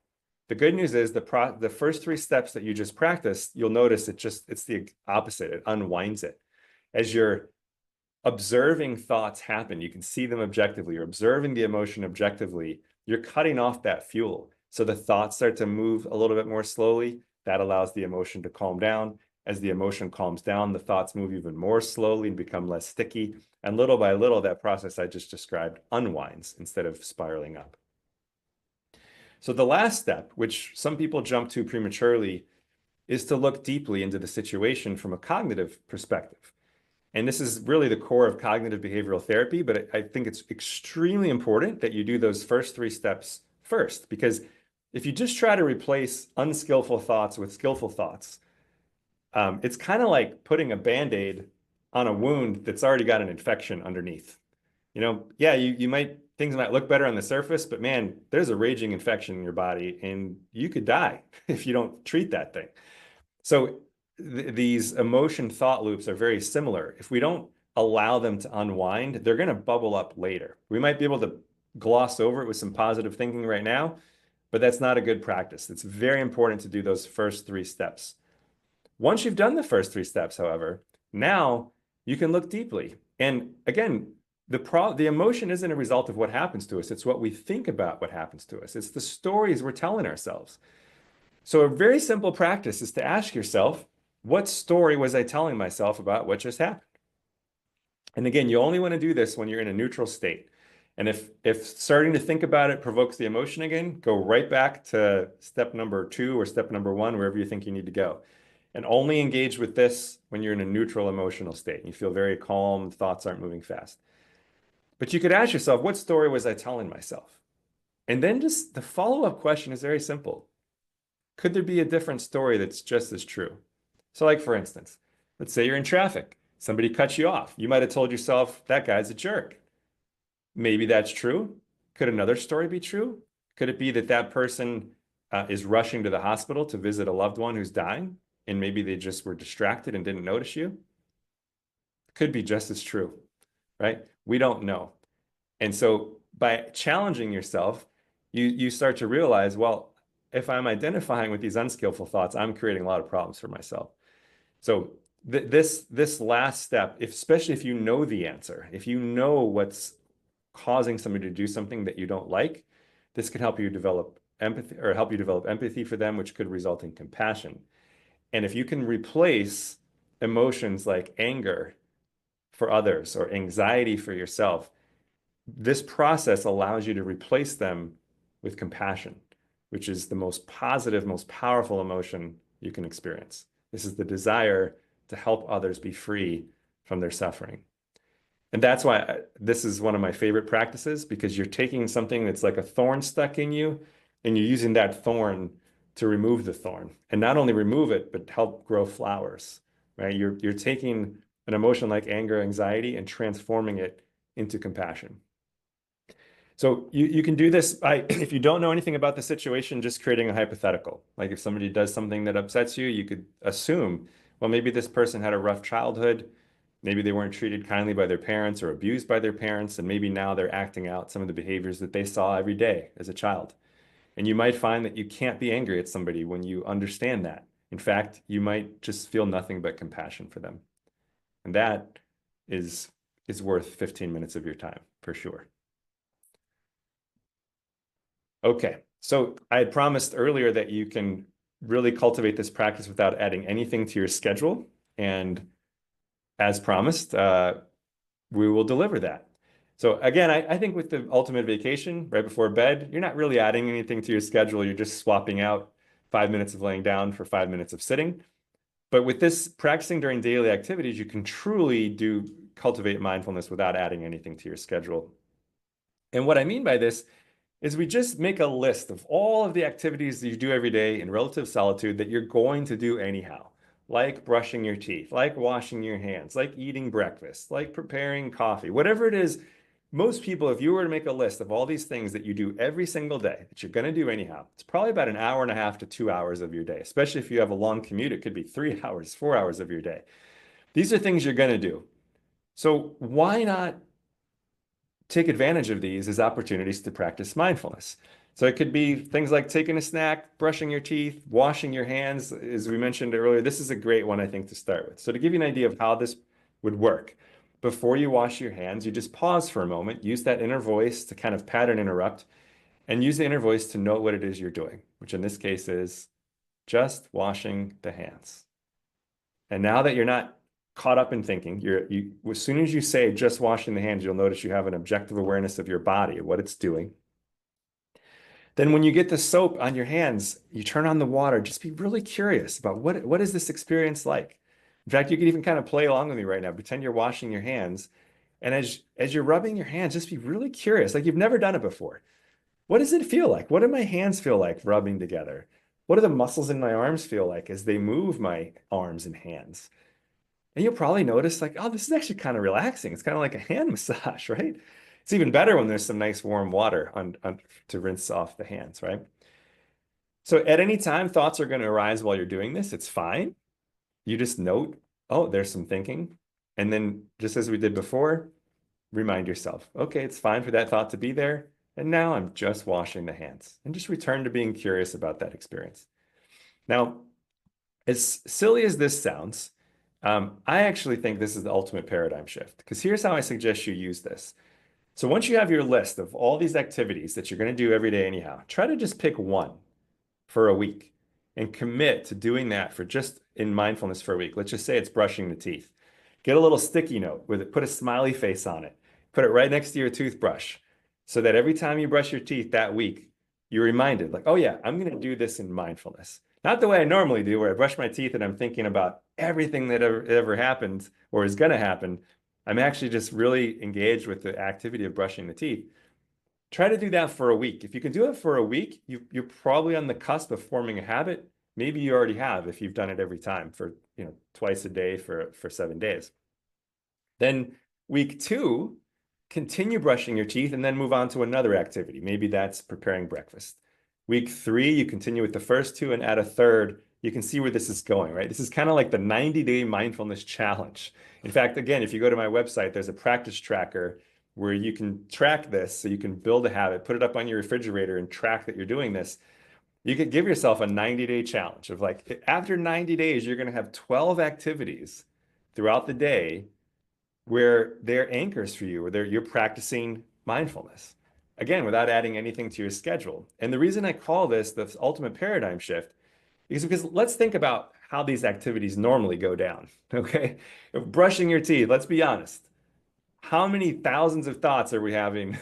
The good news is the first three steps that you just practiced, you'll notice it's the opposite. It unwinds it. As you're observing thoughts happen, you can see them objectively. You're observing the emotion objectively. You're cutting off that fuel. So the thoughts start to move a little bit more slowly. That allows the emotion to calm down. As the emotion calms down, the thoughts move even more slowly and become less sticky. And little by little, that process I just described unwinds instead of spiraling up. So the last step, which some people jump to prematurely, is to look deeply into the situation from a cognitive perspective. And this is really the core of cognitive behavioral therapy, but I think it's extremely important that you do those first three steps first, because if you just try to replace unskillful thoughts with skillful thoughts, it's kind of like putting a Band-Aid on a wound that's already got an infection underneath. Yeah, things might look better on the surface, but man, there's a raging infection in your body and you could die if you don't treat that thing. So these emotion thought loops are very similar. If we don't allow them to unwind, they're going to bubble up later. We might be able to gloss over it with some positive thinking right now, but that's not a good practice. It's very important to do those first three steps. Once you've done the first three steps, however, now you can look deeply. And again, the emotion isn't a result of what happens to us. It's what we think about what happens to us. It's the stories we're telling ourselves. So a very simple practice is to ask yourself, what story was I telling myself about what just happened? And again, you only want to do this when you're in a neutral state. And if starting to think about it provokes the emotion again, go right back to step number 2 or step number 1, wherever you think you need to go. And only engage with this when you're in a neutral emotional state. You feel very calm, thoughts aren't moving fast. But you could ask yourself, what story was I telling myself? And then just the follow-up question is very simple. Could there be a different story that's just as true? So like for instance, let's say you're in traffic. Somebody cuts you off. You might have told yourself, that guy's a jerk. Maybe that's true. Could another story be true? Could it be that that person is rushing to the hospital to visit a loved one who's dying, and maybe they just were distracted and didn't notice you? Could be just as true, right? We don't know. And so by challenging yourself, you start to realize, well, if I'm identifying with these unskillful thoughts, I'm creating a lot of problems for myself. So this last step, especially if you know the answer, if you know what's causing somebody to do something that you don't like, this can help you develop empathy for them, which could result in compassion. And if you can replace emotions like anger for others or anxiety for yourself, this process allows you to replace them with compassion, which is the most positive, most powerful emotion you can experience. This is the desire to help others be free from their suffering. And that's why this is one of my favorite practices, because you're taking something that's like a thorn stuck in you and you're using that thorn to remove the thorn, and not only remove it, but help grow flowers, right? You're taking an emotion like anger, anxiety, and transforming it into compassion. So you can do this by, if you don't know anything about the situation, just creating a hypothetical. Like if somebody does something that upsets you, you could assume, well, maybe this person had a rough childhood. Maybe they weren't treated kindly by their parents or abused by their parents. And maybe now they're acting out some of the behaviors that they saw every day as a child. And you might find that you can't be angry at somebody when you understand that. In fact, you might just feel nothing but compassion for them. And that is worth 15 minutes of your time for sure. Okay, so I had promised earlier that you can really cultivate this practice without adding anything to your schedule. And as promised, we will deliver that. So again, I think with the ultimate vacation right before bed, you're not really adding anything to your schedule. You're just swapping out 5 minutes of laying down for 5 minutes of sitting. But with this practicing during daily activities, you can truly cultivate mindfulness without adding anything to your schedule. And what I mean by this is we just make a list of all of the activities that you do every day in relative solitude that you're going to do anyhow, like brushing your teeth, like washing your hands, like eating breakfast, like preparing coffee, whatever it is most people, if you were to make a list of all these things that you do every single day that you're going to do anyhow, it's probably about an hour and a half to 2 hours of your day, especially if you have a long commute. It could be 3 hours, 4 hours of your day. These are things you're going to do. So why not take advantage of these as opportunities to practice mindfulness? So it could be things like taking a snack, brushing your teeth, washing your hands. As we mentioned earlier, this is a great one, I think, to start with. So to give you an idea of how this would work, before you wash your hands, you just pause for a moment, use that inner voice to kind of pattern interrupt, and use the inner voice to note what it is you're doing, which in this case is just washing the hands. And now that you're not caught up in thinking, as soon as you say just washing the hands, you'll notice you have an objective awareness of your body, what it's doing. Then when you get the soap on your hands, you turn on the water, just be really curious about what is this experience like? In fact, you can even kind of play along with me right now. Pretend you're washing your hands. And as you're rubbing your hands, just be really curious, like you've never done it before. What does it feel like? What do my hands feel like rubbing together? What do the muscles in my arms feel like as they move my arms and hands? And you'll probably notice like, oh, this is actually kind of relaxing. It's kind of like a hand massage, right? It's even better when there's some nice warm water to rinse off the hands, right? So at any time, thoughts are going to arise while you're doing this. It's fine. You just note, oh, there's some thinking. And then just as we did before, remind yourself, okay, it's fine for that thought to be there. And now I'm just washing the hands and just return to being curious about that experience. Now, as silly as this sounds, I actually think this is the ultimate paradigm shift because here's how I suggest you use this. So once you have your list of all these activities that you're going to do every day anyhow, try to just pick one for a week and commit to doing that for just in mindfulness for a week. Let's just say it's brushing the teeth. Get a little sticky note with it, put a smiley face on it, put it right next to your toothbrush so that every time you brush your teeth that week, you're reminded, like, oh yeah, I'm going to do this in mindfulness. Not the way I normally do, where I brush my teeth and I'm thinking about everything that ever happened or is going to happen. I'm actually just really engaged with the activity of brushing the teeth. Try to do that for a week. If you can do it for a week, you're probably on the cusp of forming a habit. Maybe you already have if you've done it every time for, twice a day for 7 days. Then week two, continue brushing your teeth and then move on to another activity. Maybe that's preparing breakfast. Week three, you continue with the first two and add a third. You can see where this is going, right? This is kind of like the 90-day mindfulness challenge. In fact, again, if you go to my website, there's a practice tracker where you can track this so you can build a habit, put it up on your refrigerator and track that you're doing this. You could give yourself a 90-day challenge of like, after 90 days, you're going to have 12 activities throughout the day where they're anchors for you, where you're practicing mindfulness. Again, without adding anything to your schedule. And the reason I call this the ultimate paradigm shift is because let's think about how these activities normally go down, okay? If brushing your teeth, let's be honest. How many thousands of thoughts are we having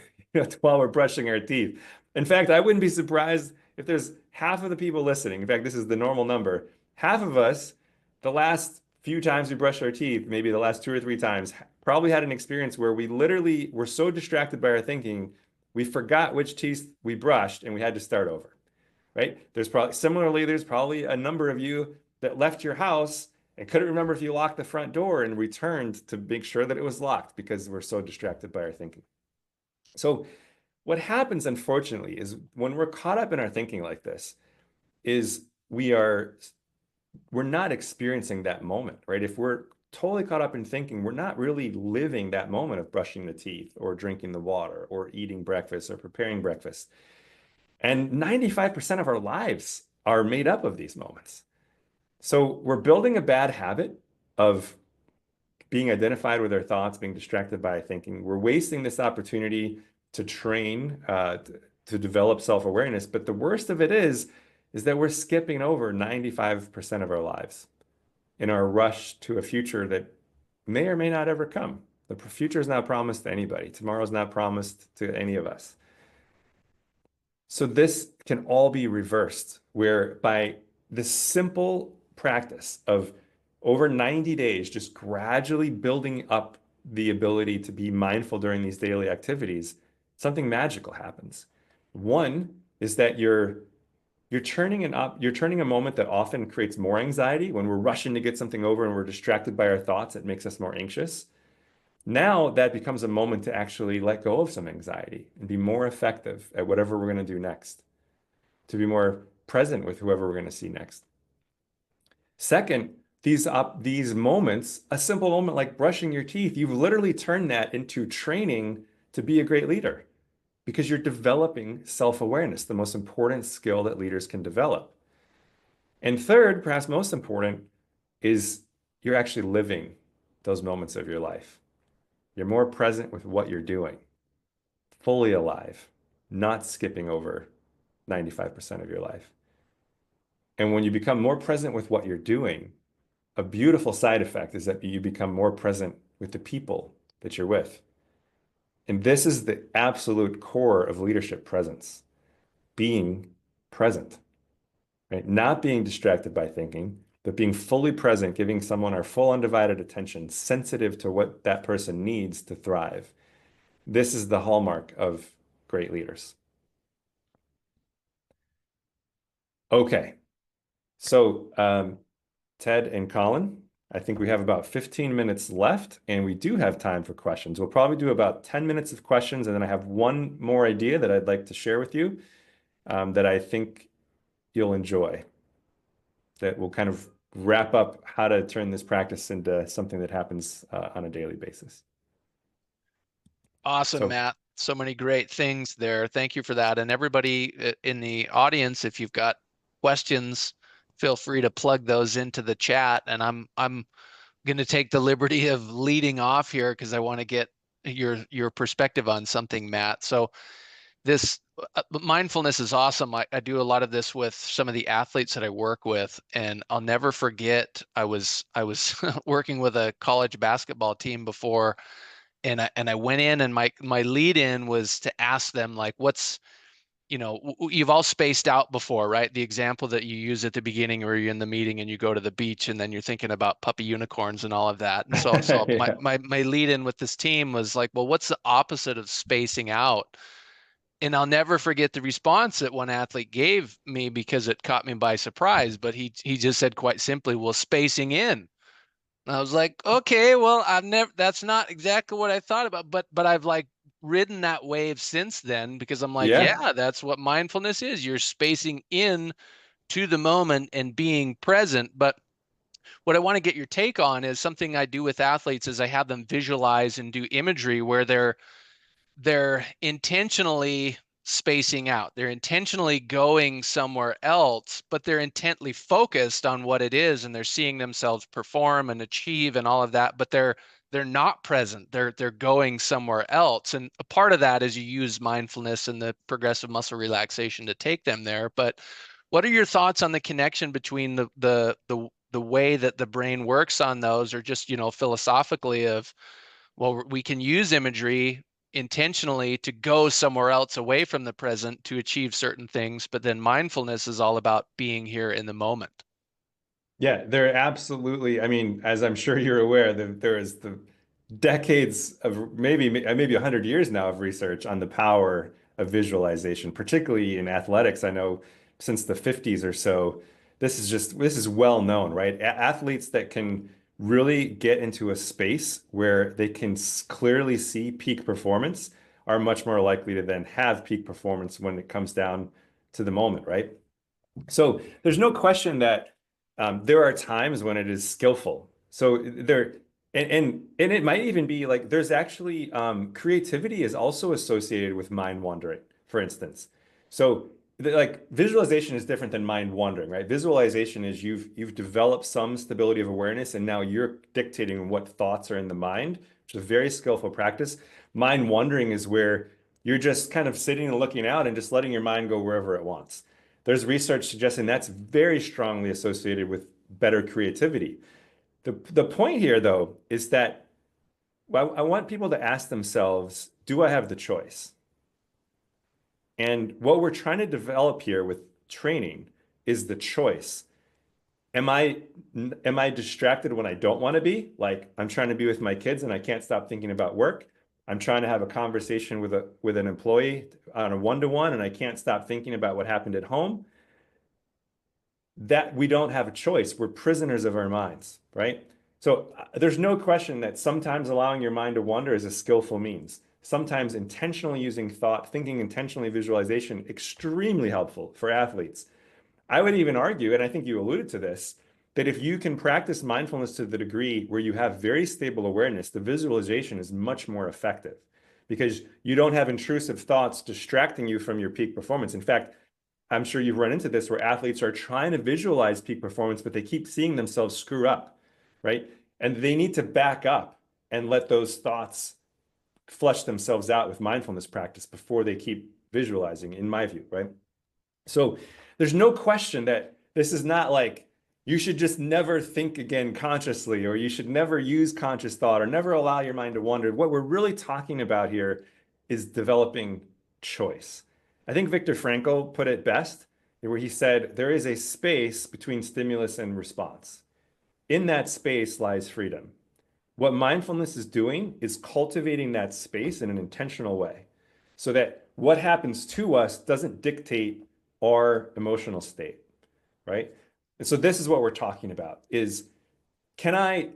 while we're brushing our teeth? In fact, I wouldn't be surprised if there's half of the people listening. In fact, this is the normal number. Half of us, the last few times we brush our teeth, maybe the last 2 or 3 times, probably had an experience where we literally were so distracted by our thinking, we forgot which teeth we brushed and we had to start over, right? There's probably a number of you that left your house and couldn't remember if you locked the front door and returned to make sure that it was locked because we're so distracted by our thinking. So what happens, unfortunately, is when we're caught up in our thinking like this, is we're not experiencing that moment, right? If we're totally caught up in thinking, we're not really living that moment of brushing the teeth or drinking the water or eating breakfast or preparing breakfast. And 95% of our lives are made up of these moments. So we're building a bad habit of being identified with our thoughts, being distracted by thinking. We're wasting this opportunity to train, to develop self-awareness. But the worst of it is that we're skipping over 95% of our lives in our rush to a future that may or may not ever come. The future is not promised to anybody. Tomorrow is not promised to any of us. So this can all be reversed, where by the simple practice of over 90 days, just gradually building up the ability to be mindful during these daily activities, something magical happens. One is that you're turning a moment that often creates more anxiety when we're rushing to get something over and we're distracted by our thoughts. It makes us more anxious. Now that becomes a moment to actually let go of some anxiety and be more effective at whatever we're going to do next, to be more present with whoever we're going to see next. Second, these moments, a simple moment like brushing your teeth, you've literally turned that into training to be a great leader because you're developing self-awareness, the most important skill that leaders can develop. And third, perhaps most important, is you're actually living those moments of your life. You're more present with what you're doing, fully alive, not skipping over 95% of your life. And when you become more present with what you're doing, a beautiful side effect is that you become more present with the people that you're with. And this is the absolute core of leadership presence, being present, right? Not being distracted by thinking, but being fully present, giving someone our full undivided attention, sensitive to what that person needs to thrive. This is the hallmark of great leaders. Okay, so Ted and Colin, I think we have about 15 minutes left, and we do have time for questions. We'll probably do about 10 minutes of questions, and then I have one more idea that I'd like to share with you that I think you'll enjoy, that will kind of wrap up how to turn this practice into something that happens on a daily basis. Awesome, So, Matt. So many great things there. Thank you for that. And everybody in the audience, if you've got questions, feel free to plug those into the chat. And I'm going to take the liberty of leading off here because I want to get your perspective on something, Matt. So this mindfulness is awesome. I do a lot of this with some of the athletes that I work with, and I'll never forget. I was working with a college basketball team before, and I went in, and my lead in was to ask them, like, what's, you've all spaced out before, right? The example that you use at the beginning, where you're in the meeting and you go to the beach and then you're thinking about puppy unicorns and all of that. And so my yeah. my lead in with this team was like, well, what's the opposite of spacing out? And I'll never forget the response that one athlete gave me because it caught me by surprise. But he just said quite simply, well, spacing in. And I was like, okay, well, that's not exactly what I thought about, but I've like ridden that wave since then because I'm like, Yeah. yeah, that's what mindfulness is. You're spacing in to the moment and being present. But what I want to get your take on is something I do with athletes is I have them visualize and do imagery where they're intentionally spacing out. They're intentionally going somewhere else, but they're intently focused on what it is, and they're seeing themselves perform and achieve and all of that, but they're not present. They're going somewhere else. And a part of that is you use mindfulness and the progressive muscle relaxation to take them there. But what are your thoughts on the connection between the way that the brain works on those, or just, philosophically of, well, we can use imagery intentionally to go somewhere else away from the present to achieve certain things, but then mindfulness is all about being here in the moment. Yeah, there absolutely, I mean, as I'm sure you're aware, there is the decades of maybe 100 years now of research on the power of visualization, particularly in athletics. I know since the 50s or so, this is well known, right? Athletes that can really get into a space where they can clearly see peak performance are much more likely to then have peak performance when it comes down to the moment, right? So there's no question that there are times when it is skillful. So there, and it might even be like there's actually creativity is also associated with mind wandering, for instance. So like visualization is different than mind wandering, right? Visualization is you've developed some stability of awareness, and now you're dictating what thoughts are in the mind, which is a very skillful practice. Mind wandering is where you're just kind of sitting and looking out and just letting your mind go wherever it wants. There's research suggesting that's very strongly associated with better creativity. The point here, though, is that I want people to ask themselves, do I have the choice? And what we're trying to develop here with training is the choice. Am I am I distracted when I don't want to be? Like I'm trying to be with my kids and I can't stop thinking about work. I'm trying to have a conversation with an employee on a one-to-one and I can't stop thinking about what happened at home. That we don't have a choice. We're prisoners of our minds, right? So there's no question that sometimes allowing your mind to wander is a skillful means. Sometimes intentionally using thought, thinking intentionally, visualization, extremely helpful for athletes. I would even argue, and I think you alluded to this, that if you can practice mindfulness to the degree where you have very stable awareness, the visualization is much more effective because you don't have intrusive thoughts distracting you from your peak performance. In fact, I'm sure you've run into this where athletes are trying to visualize peak performance, but they keep seeing themselves screw up, right? And they need to back up and let those thoughts flush themselves out with mindfulness practice before they keep visualizing, in my view, right? So there's no question that this is not like you should just never think again consciously, or you should never use conscious thought, or never allow your mind to wander. What we're really talking about here is developing choice. I think Viktor Frankl put it best, where he said, there is a space between stimulus and response. In that space lies freedom. What mindfulness is doing is cultivating that space in an intentional way so that what happens to us doesn't dictate our emotional state, right? And so this is what we're talking about is can I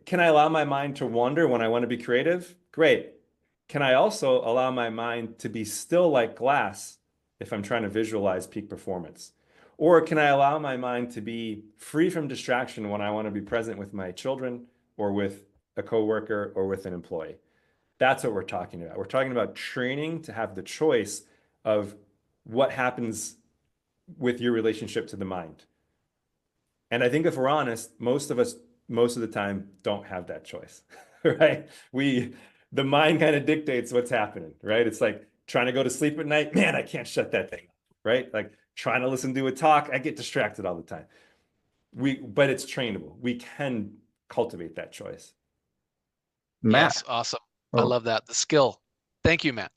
allow my mind to wander when I want to be creative? Great. Can I also allow my mind to be still like glass if I'm trying to visualize peak performance? Or can I allow my mind to be free from distraction when I want to be present with my children or with a coworker or with an employee? That's what we're talking about. We're talking about training to have the choice of what happens with your relationship to the mind. And I think if we're honest, most of us, most of the time, don't have that choice, right? The mind kind of dictates what's happening, right? It's like trying to go to sleep at night. Man, I can't shut that thing, right? Like trying to listen to a talk, I get distracted all the time. But it's trainable. We can cultivate that choice. Matt, Yes, awesome. I oh, love that. The skill. Thank you, Matt.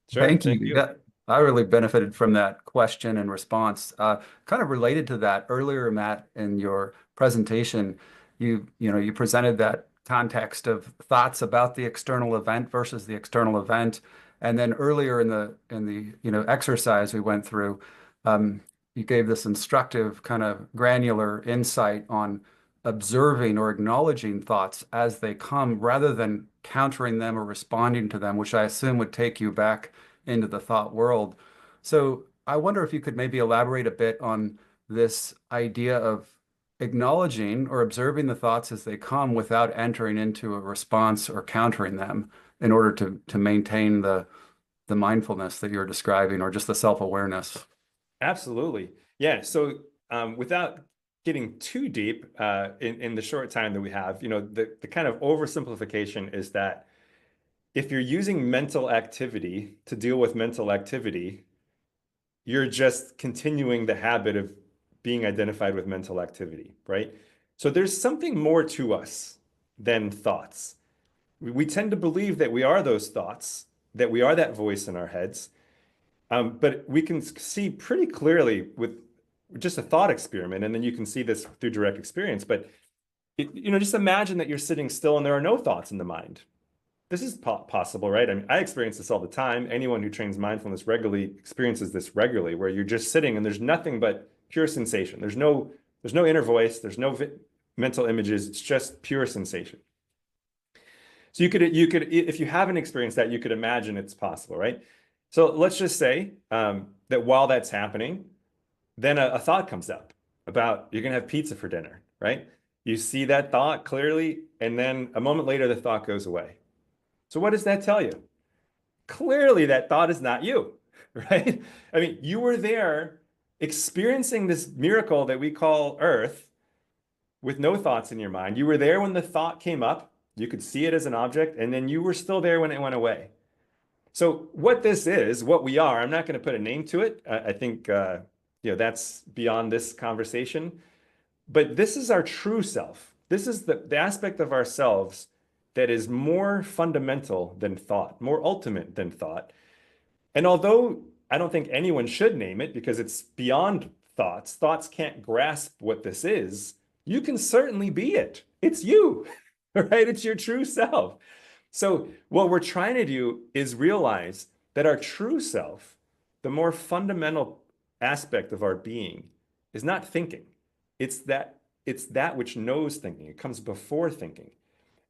Sure. thank you. Thank you. Yeah, I really benefited from that question and response. Kind of related to that earlier, Matt, in your presentation, you presented that context of thoughts about the external event versus the external event, and then earlier in the exercise we went through, um, you gave this instructive kind of granular insight on observing or acknowledging thoughts as they come rather than countering them or responding to them, which I assume would take you back into the thought world. So I wonder if you could maybe elaborate a bit on this idea of acknowledging or observing the thoughts as they come without entering into a response or countering them in order to maintain the mindfulness that you're describing or just the self-awareness. Absolutely. Yeah. So without getting too deep in the short time that we have, the kind of oversimplification is that if you're using mental activity to deal with mental activity, you're just continuing the habit of being identified with mental activity, right? So there's something more to us than thoughts. We tend to believe that we are those thoughts, that we are that voice in our heads. But we can see pretty clearly with just a thought experiment, and then you can see this through direct experience. But just imagine that you're sitting still and there are no thoughts in the mind. This is possible, right? I mean, I experience this all the time. Anyone who trains mindfulness regularly experiences this regularly, where you're just sitting and there's nothing but pure sensation. There's no inner voice. There's no mental images. It's just pure sensation. So you could, if you haven't experienced that, you could imagine it's possible, right? So let's just say that while that's happening, then a thought comes up about you're gonna have pizza for dinner, right? You see that thought clearly, and then a moment later, the thought goes away. So what does that tell you? Clearly, that thought is not you, right? I mean, you were there experiencing this miracle that we call Earth with no thoughts in your mind. You were there when the thought came up. You could see it as an object, and then you were still there when it went away. So what this is, what we are, I'm not going to put a name to it. I think that's beyond this conversation. But this is our true self. This is the aspect of ourselves that is more fundamental than thought, more ultimate than thought. And although I don't think anyone should name it because it's beyond thoughts, thoughts can't grasp what this is, you can certainly be it. It's you, right? It's your true self. So, what we're trying to do is realize that our true self, the more fundamental aspect of our being, is not thinking. It's that it's that which knows thinking. It comes before thinking.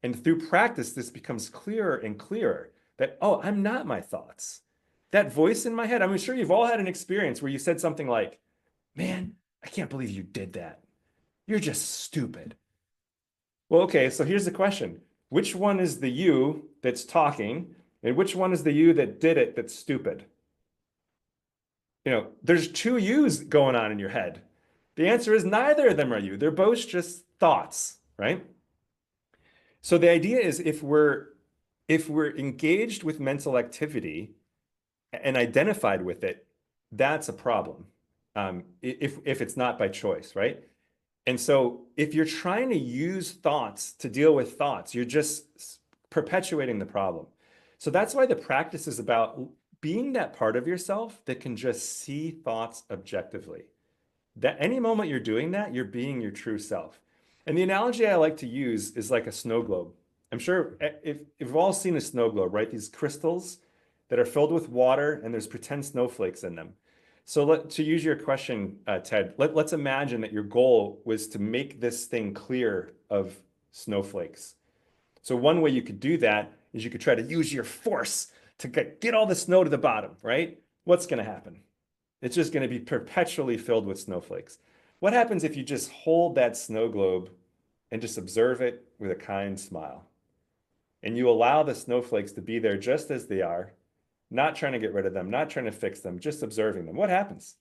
And through practice, this becomes clearer and clearer that, oh, I'm not my thoughts. That voice in my head, I'm sure you've all had an experience where you said something like, man, I can't believe you did that. You're just stupid. Well, okay, so here's the question. Which one is the you that's talking, and which one is the you that did it that's stupid? There's two yous going on in your head. The answer is neither of them are you. They're both just thoughts, right? So the idea is if we're engaged with mental activity and identified with it, that's a problem. If it's not by choice, right? And so if you're trying to use thoughts to deal with thoughts, you're just perpetuating the problem. So that's why the practice is about being that part of yourself that can just see thoughts objectively. That any moment you're doing that, you're being your true self. And the analogy I like to use is like a snow globe. I'm sure if you've all seen a snow globe, right? These crystals that are filled with water and there's pretend snowflakes in them. So to use your question, Ted, let's imagine that your goal was to make this thing clear of snowflakes. So one way you could do that is you could try to use your force to get all the snow to the bottom, right? What's going to happen? It's just going to be perpetually filled with snowflakes. What happens if you just hold that snow globe and just observe it with a kind smile? And you allow the snowflakes to be there just as they are, not trying to get rid of them, not trying to fix them, just observing them. What happens?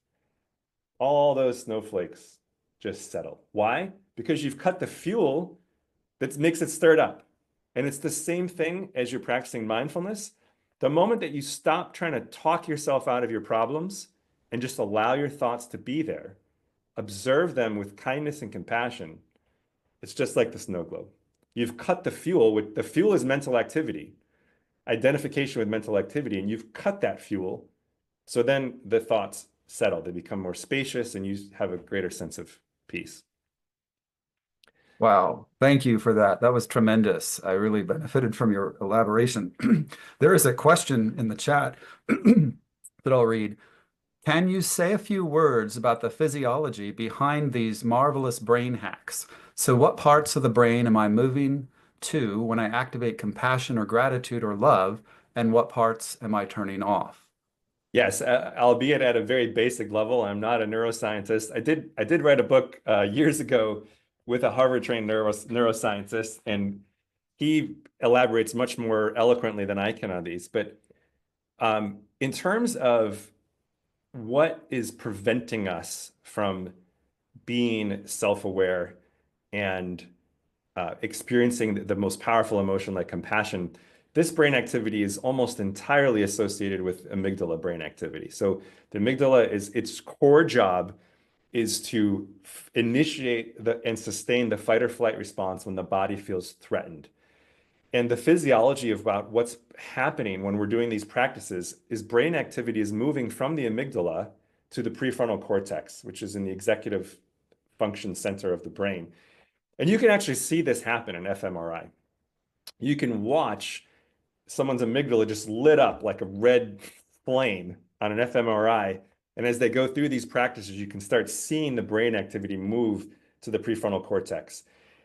All those snowflakes just settle. Why? Because you've cut the fuel that makes it stirred up. And it's the same thing as you're practicing mindfulness. The moment that you stop trying to talk yourself out of your problems and just allow your thoughts to be there, observe them with kindness and compassion, it's just like the snow globe. You've cut the fuel. The fuel is mental activity, identification with mental activity, and you've cut that fuel. So then the thoughts settle. They become more spacious and you have a greater sense of peace. Wow, thank you for that. That was tremendous. I really benefited from your elaboration. There is a question in the chat that I'll read. Can you say a few words about the physiology behind these marvelous brain hacks? So what parts of the brain am I moving to when I activate compassion or gratitude or love, and what parts am I turning off? Yes, albeit at a very basic level. I'm not a neuroscientist. I did write a book years ago with a Harvard-trained neuroscientist, and he elaborates much more eloquently than I can on these. But in terms of what is preventing us from being self-aware and experiencing the most powerful emotion like compassion, this brain activity is almost entirely associated with amygdala brain activity. So the amygdala its core job is to initiate and sustain the fight or flight response when the body feels threatened. And the physiology about what's happening when we're doing these practices is brain activity is moving from the amygdala to the prefrontal cortex, which is in the executive function center of the brain. And you can actually see this happen in fMRI. You can watch someone's amygdala just lit up like a red flame on an fMRI. And as they go through these practices, you can start seeing the brain activity move to the prefrontal cortex.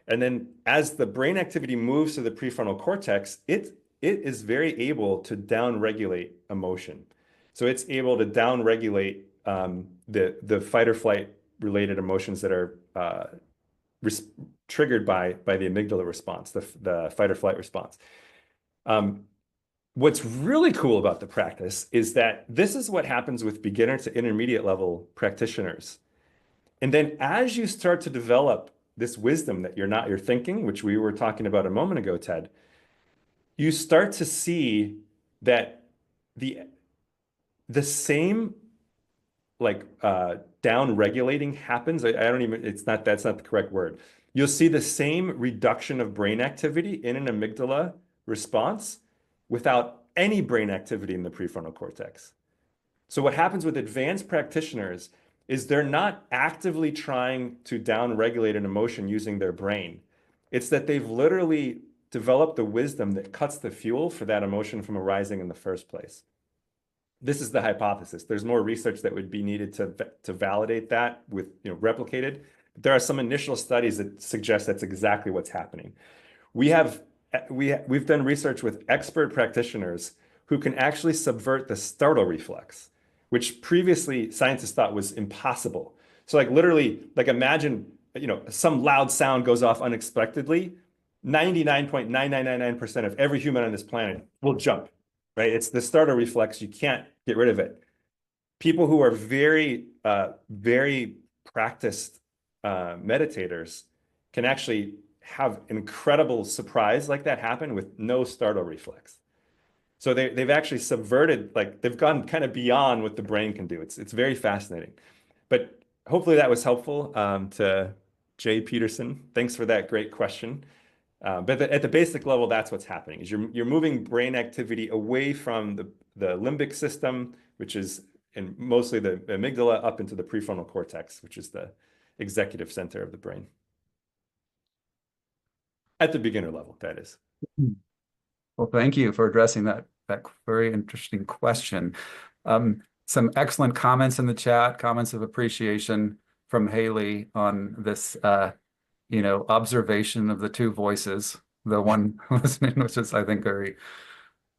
And then as the brain activity moves to the prefrontal cortex, it is very able to downregulate emotion. So it's able to downregulate the fight or flight related emotions that are triggered by the amygdala response, the fight or flight response. What's really cool about the practice is that this is what happens with beginner to intermediate level practitioners. And then as you start to develop this wisdom that you're not your thinking, which we were talking about a moment ago, Ted, you start to see that the same like down regulating happens. That's not the correct word. You'll see the same reduction of brain activity in an amygdala response without any brain activity in the prefrontal cortex. So what happens with advanced practitioners is they're not actively trying to down-regulate an emotion using their brain. It's that they've literally developed the wisdom that cuts the fuel for that emotion from arising in the first place. This is the hypothesis. There's more research that would be needed to validate that with replicated. there are some initial studies that suggest that's exactly what's happening. We've done research with expert practitioners who can actually subvert the startle reflex, which previously scientists thought was impossible. So like literally, like imagine, some loud sound goes off unexpectedly. 99.9999% of every human on this planet will jump, right? It's the startle reflex. You can't get rid of it. People who are very practiced meditators can actually have incredible surprise like that happen with no startle reflex. So they've actually subverted, like they've gone kind of beyond what the brain can do. It's very fascinating. But hopefully that was helpful to Jay Peterson. Thanks for that great question. But at the basic level, that's what's happening is you're moving brain activity away from the limbic system, which is mostly the amygdala, up into the prefrontal cortex, which is the executive center of the brain. At the beginner level, that is. Well, thank you for addressing that very interesting question. Some excellent comments in the chat, comments of appreciation from Haley on this, observation of the two voices. The one listening, which is, I think, very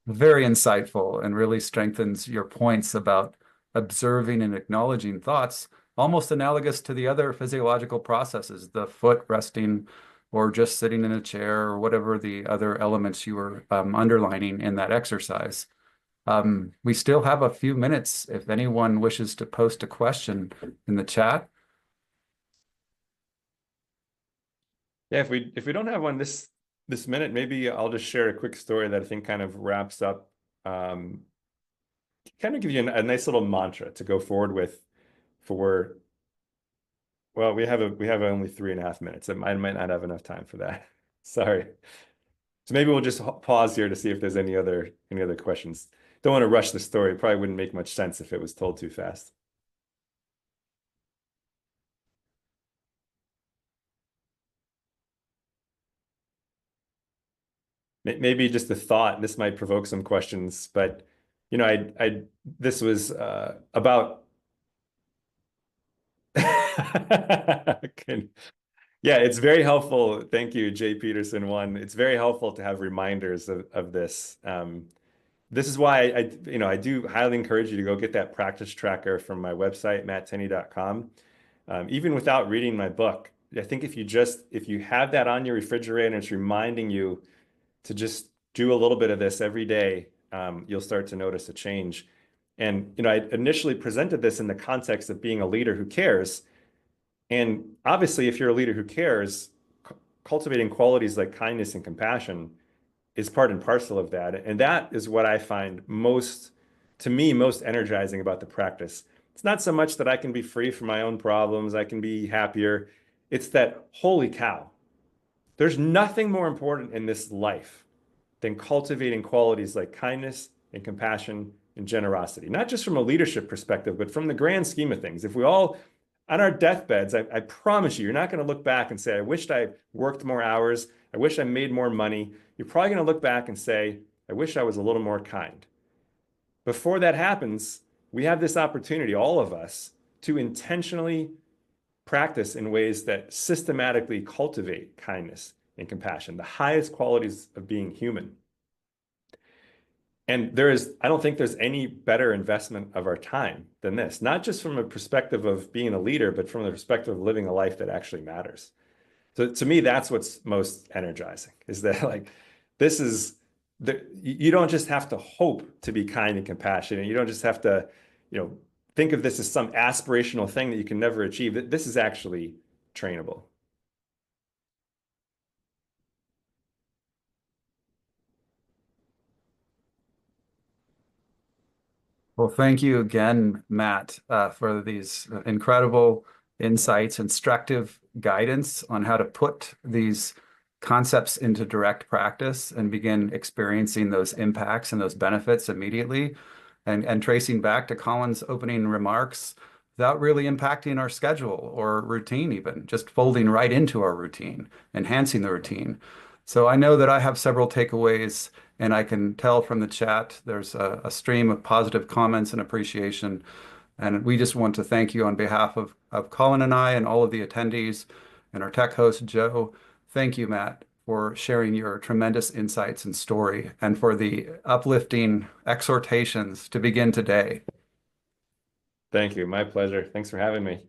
insightful and really strengthens your points about observing and acknowledging thoughts, almost analogous to the other physiological processes, the foot resting or just sitting in a chair or whatever the other elements you were underlining in that exercise. We still have a few minutes if anyone wishes to post a question in the chat. Yeah, if we don't have one this minute, maybe I'll just share a quick story that I think kind of wraps up, kind of give you a nice little mantra to go forward with well, we have only 3.5 minutes. I might not have enough time for that. Sorry. So maybe we'll just pause here to see if there's any other questions. Don't want to rush the story. It probably wouldn't make much sense if it was told too fast. Maybe just a thought. This might provoke some questions, but this was about. Yeah, it's very helpful. Thank you, Jay Peterson. It's very helpful to have reminders of this. This is why I do highly encourage you to go get that practice tracker from my website, matttenney.com. Even without reading my book, I think if you have that on your refrigerator and it's reminding you to just do a little bit of this every day, you'll start to notice a change. And I initially presented this in the context of being a leader who cares. And obviously, if you're a leader who cares, cultivating qualities like kindness and compassion is part and parcel of that. And that is what I find most energizing about the practice. It's not so much that I can be free from my own problems, I can be happier. It's that, holy cow, there's nothing more important in this life than cultivating qualities like kindness and compassion and generosity, not just from a leadership perspective, but from the grand scheme of things. If we all, on our deathbeds, I promise you're not going to look back and say, I wished I worked more hours. I wish I made more money. You're probably going to look back and say, I wish I was a little more kind. Before that happens, we have this opportunity, all of us, to intentionally practice in ways that systematically cultivate kindness and compassion, the highest qualities of being human. And I don't think there's any better investment of our time than this, not just from a perspective of being a leader, but from the perspective of living a life that actually matters. So to me, that's what's most energizing, is that you don't just have to hope to be kind and compassionate. You don't just have to, think of this as some aspirational thing that you can never achieve. This is actually trainable. Well, thank you again, Matt, for these incredible insights, instructive guidance on how to put these concepts into direct practice and begin experiencing those impacts and those benefits immediately, and tracing back to Colin's opening remarks without really impacting our schedule or routine, even just folding right into our routine, enhancing the routine. So I know that I have several takeaways, and I can tell from the chat there's a stream of positive comments and appreciation. And we just want to thank you on behalf of Colin and I and all of the attendees and our tech host, Joe. Thank you, Matt, for sharing your tremendous insights and story and for the uplifting exhortations to begin today. Thank you. My pleasure. Thanks for having me.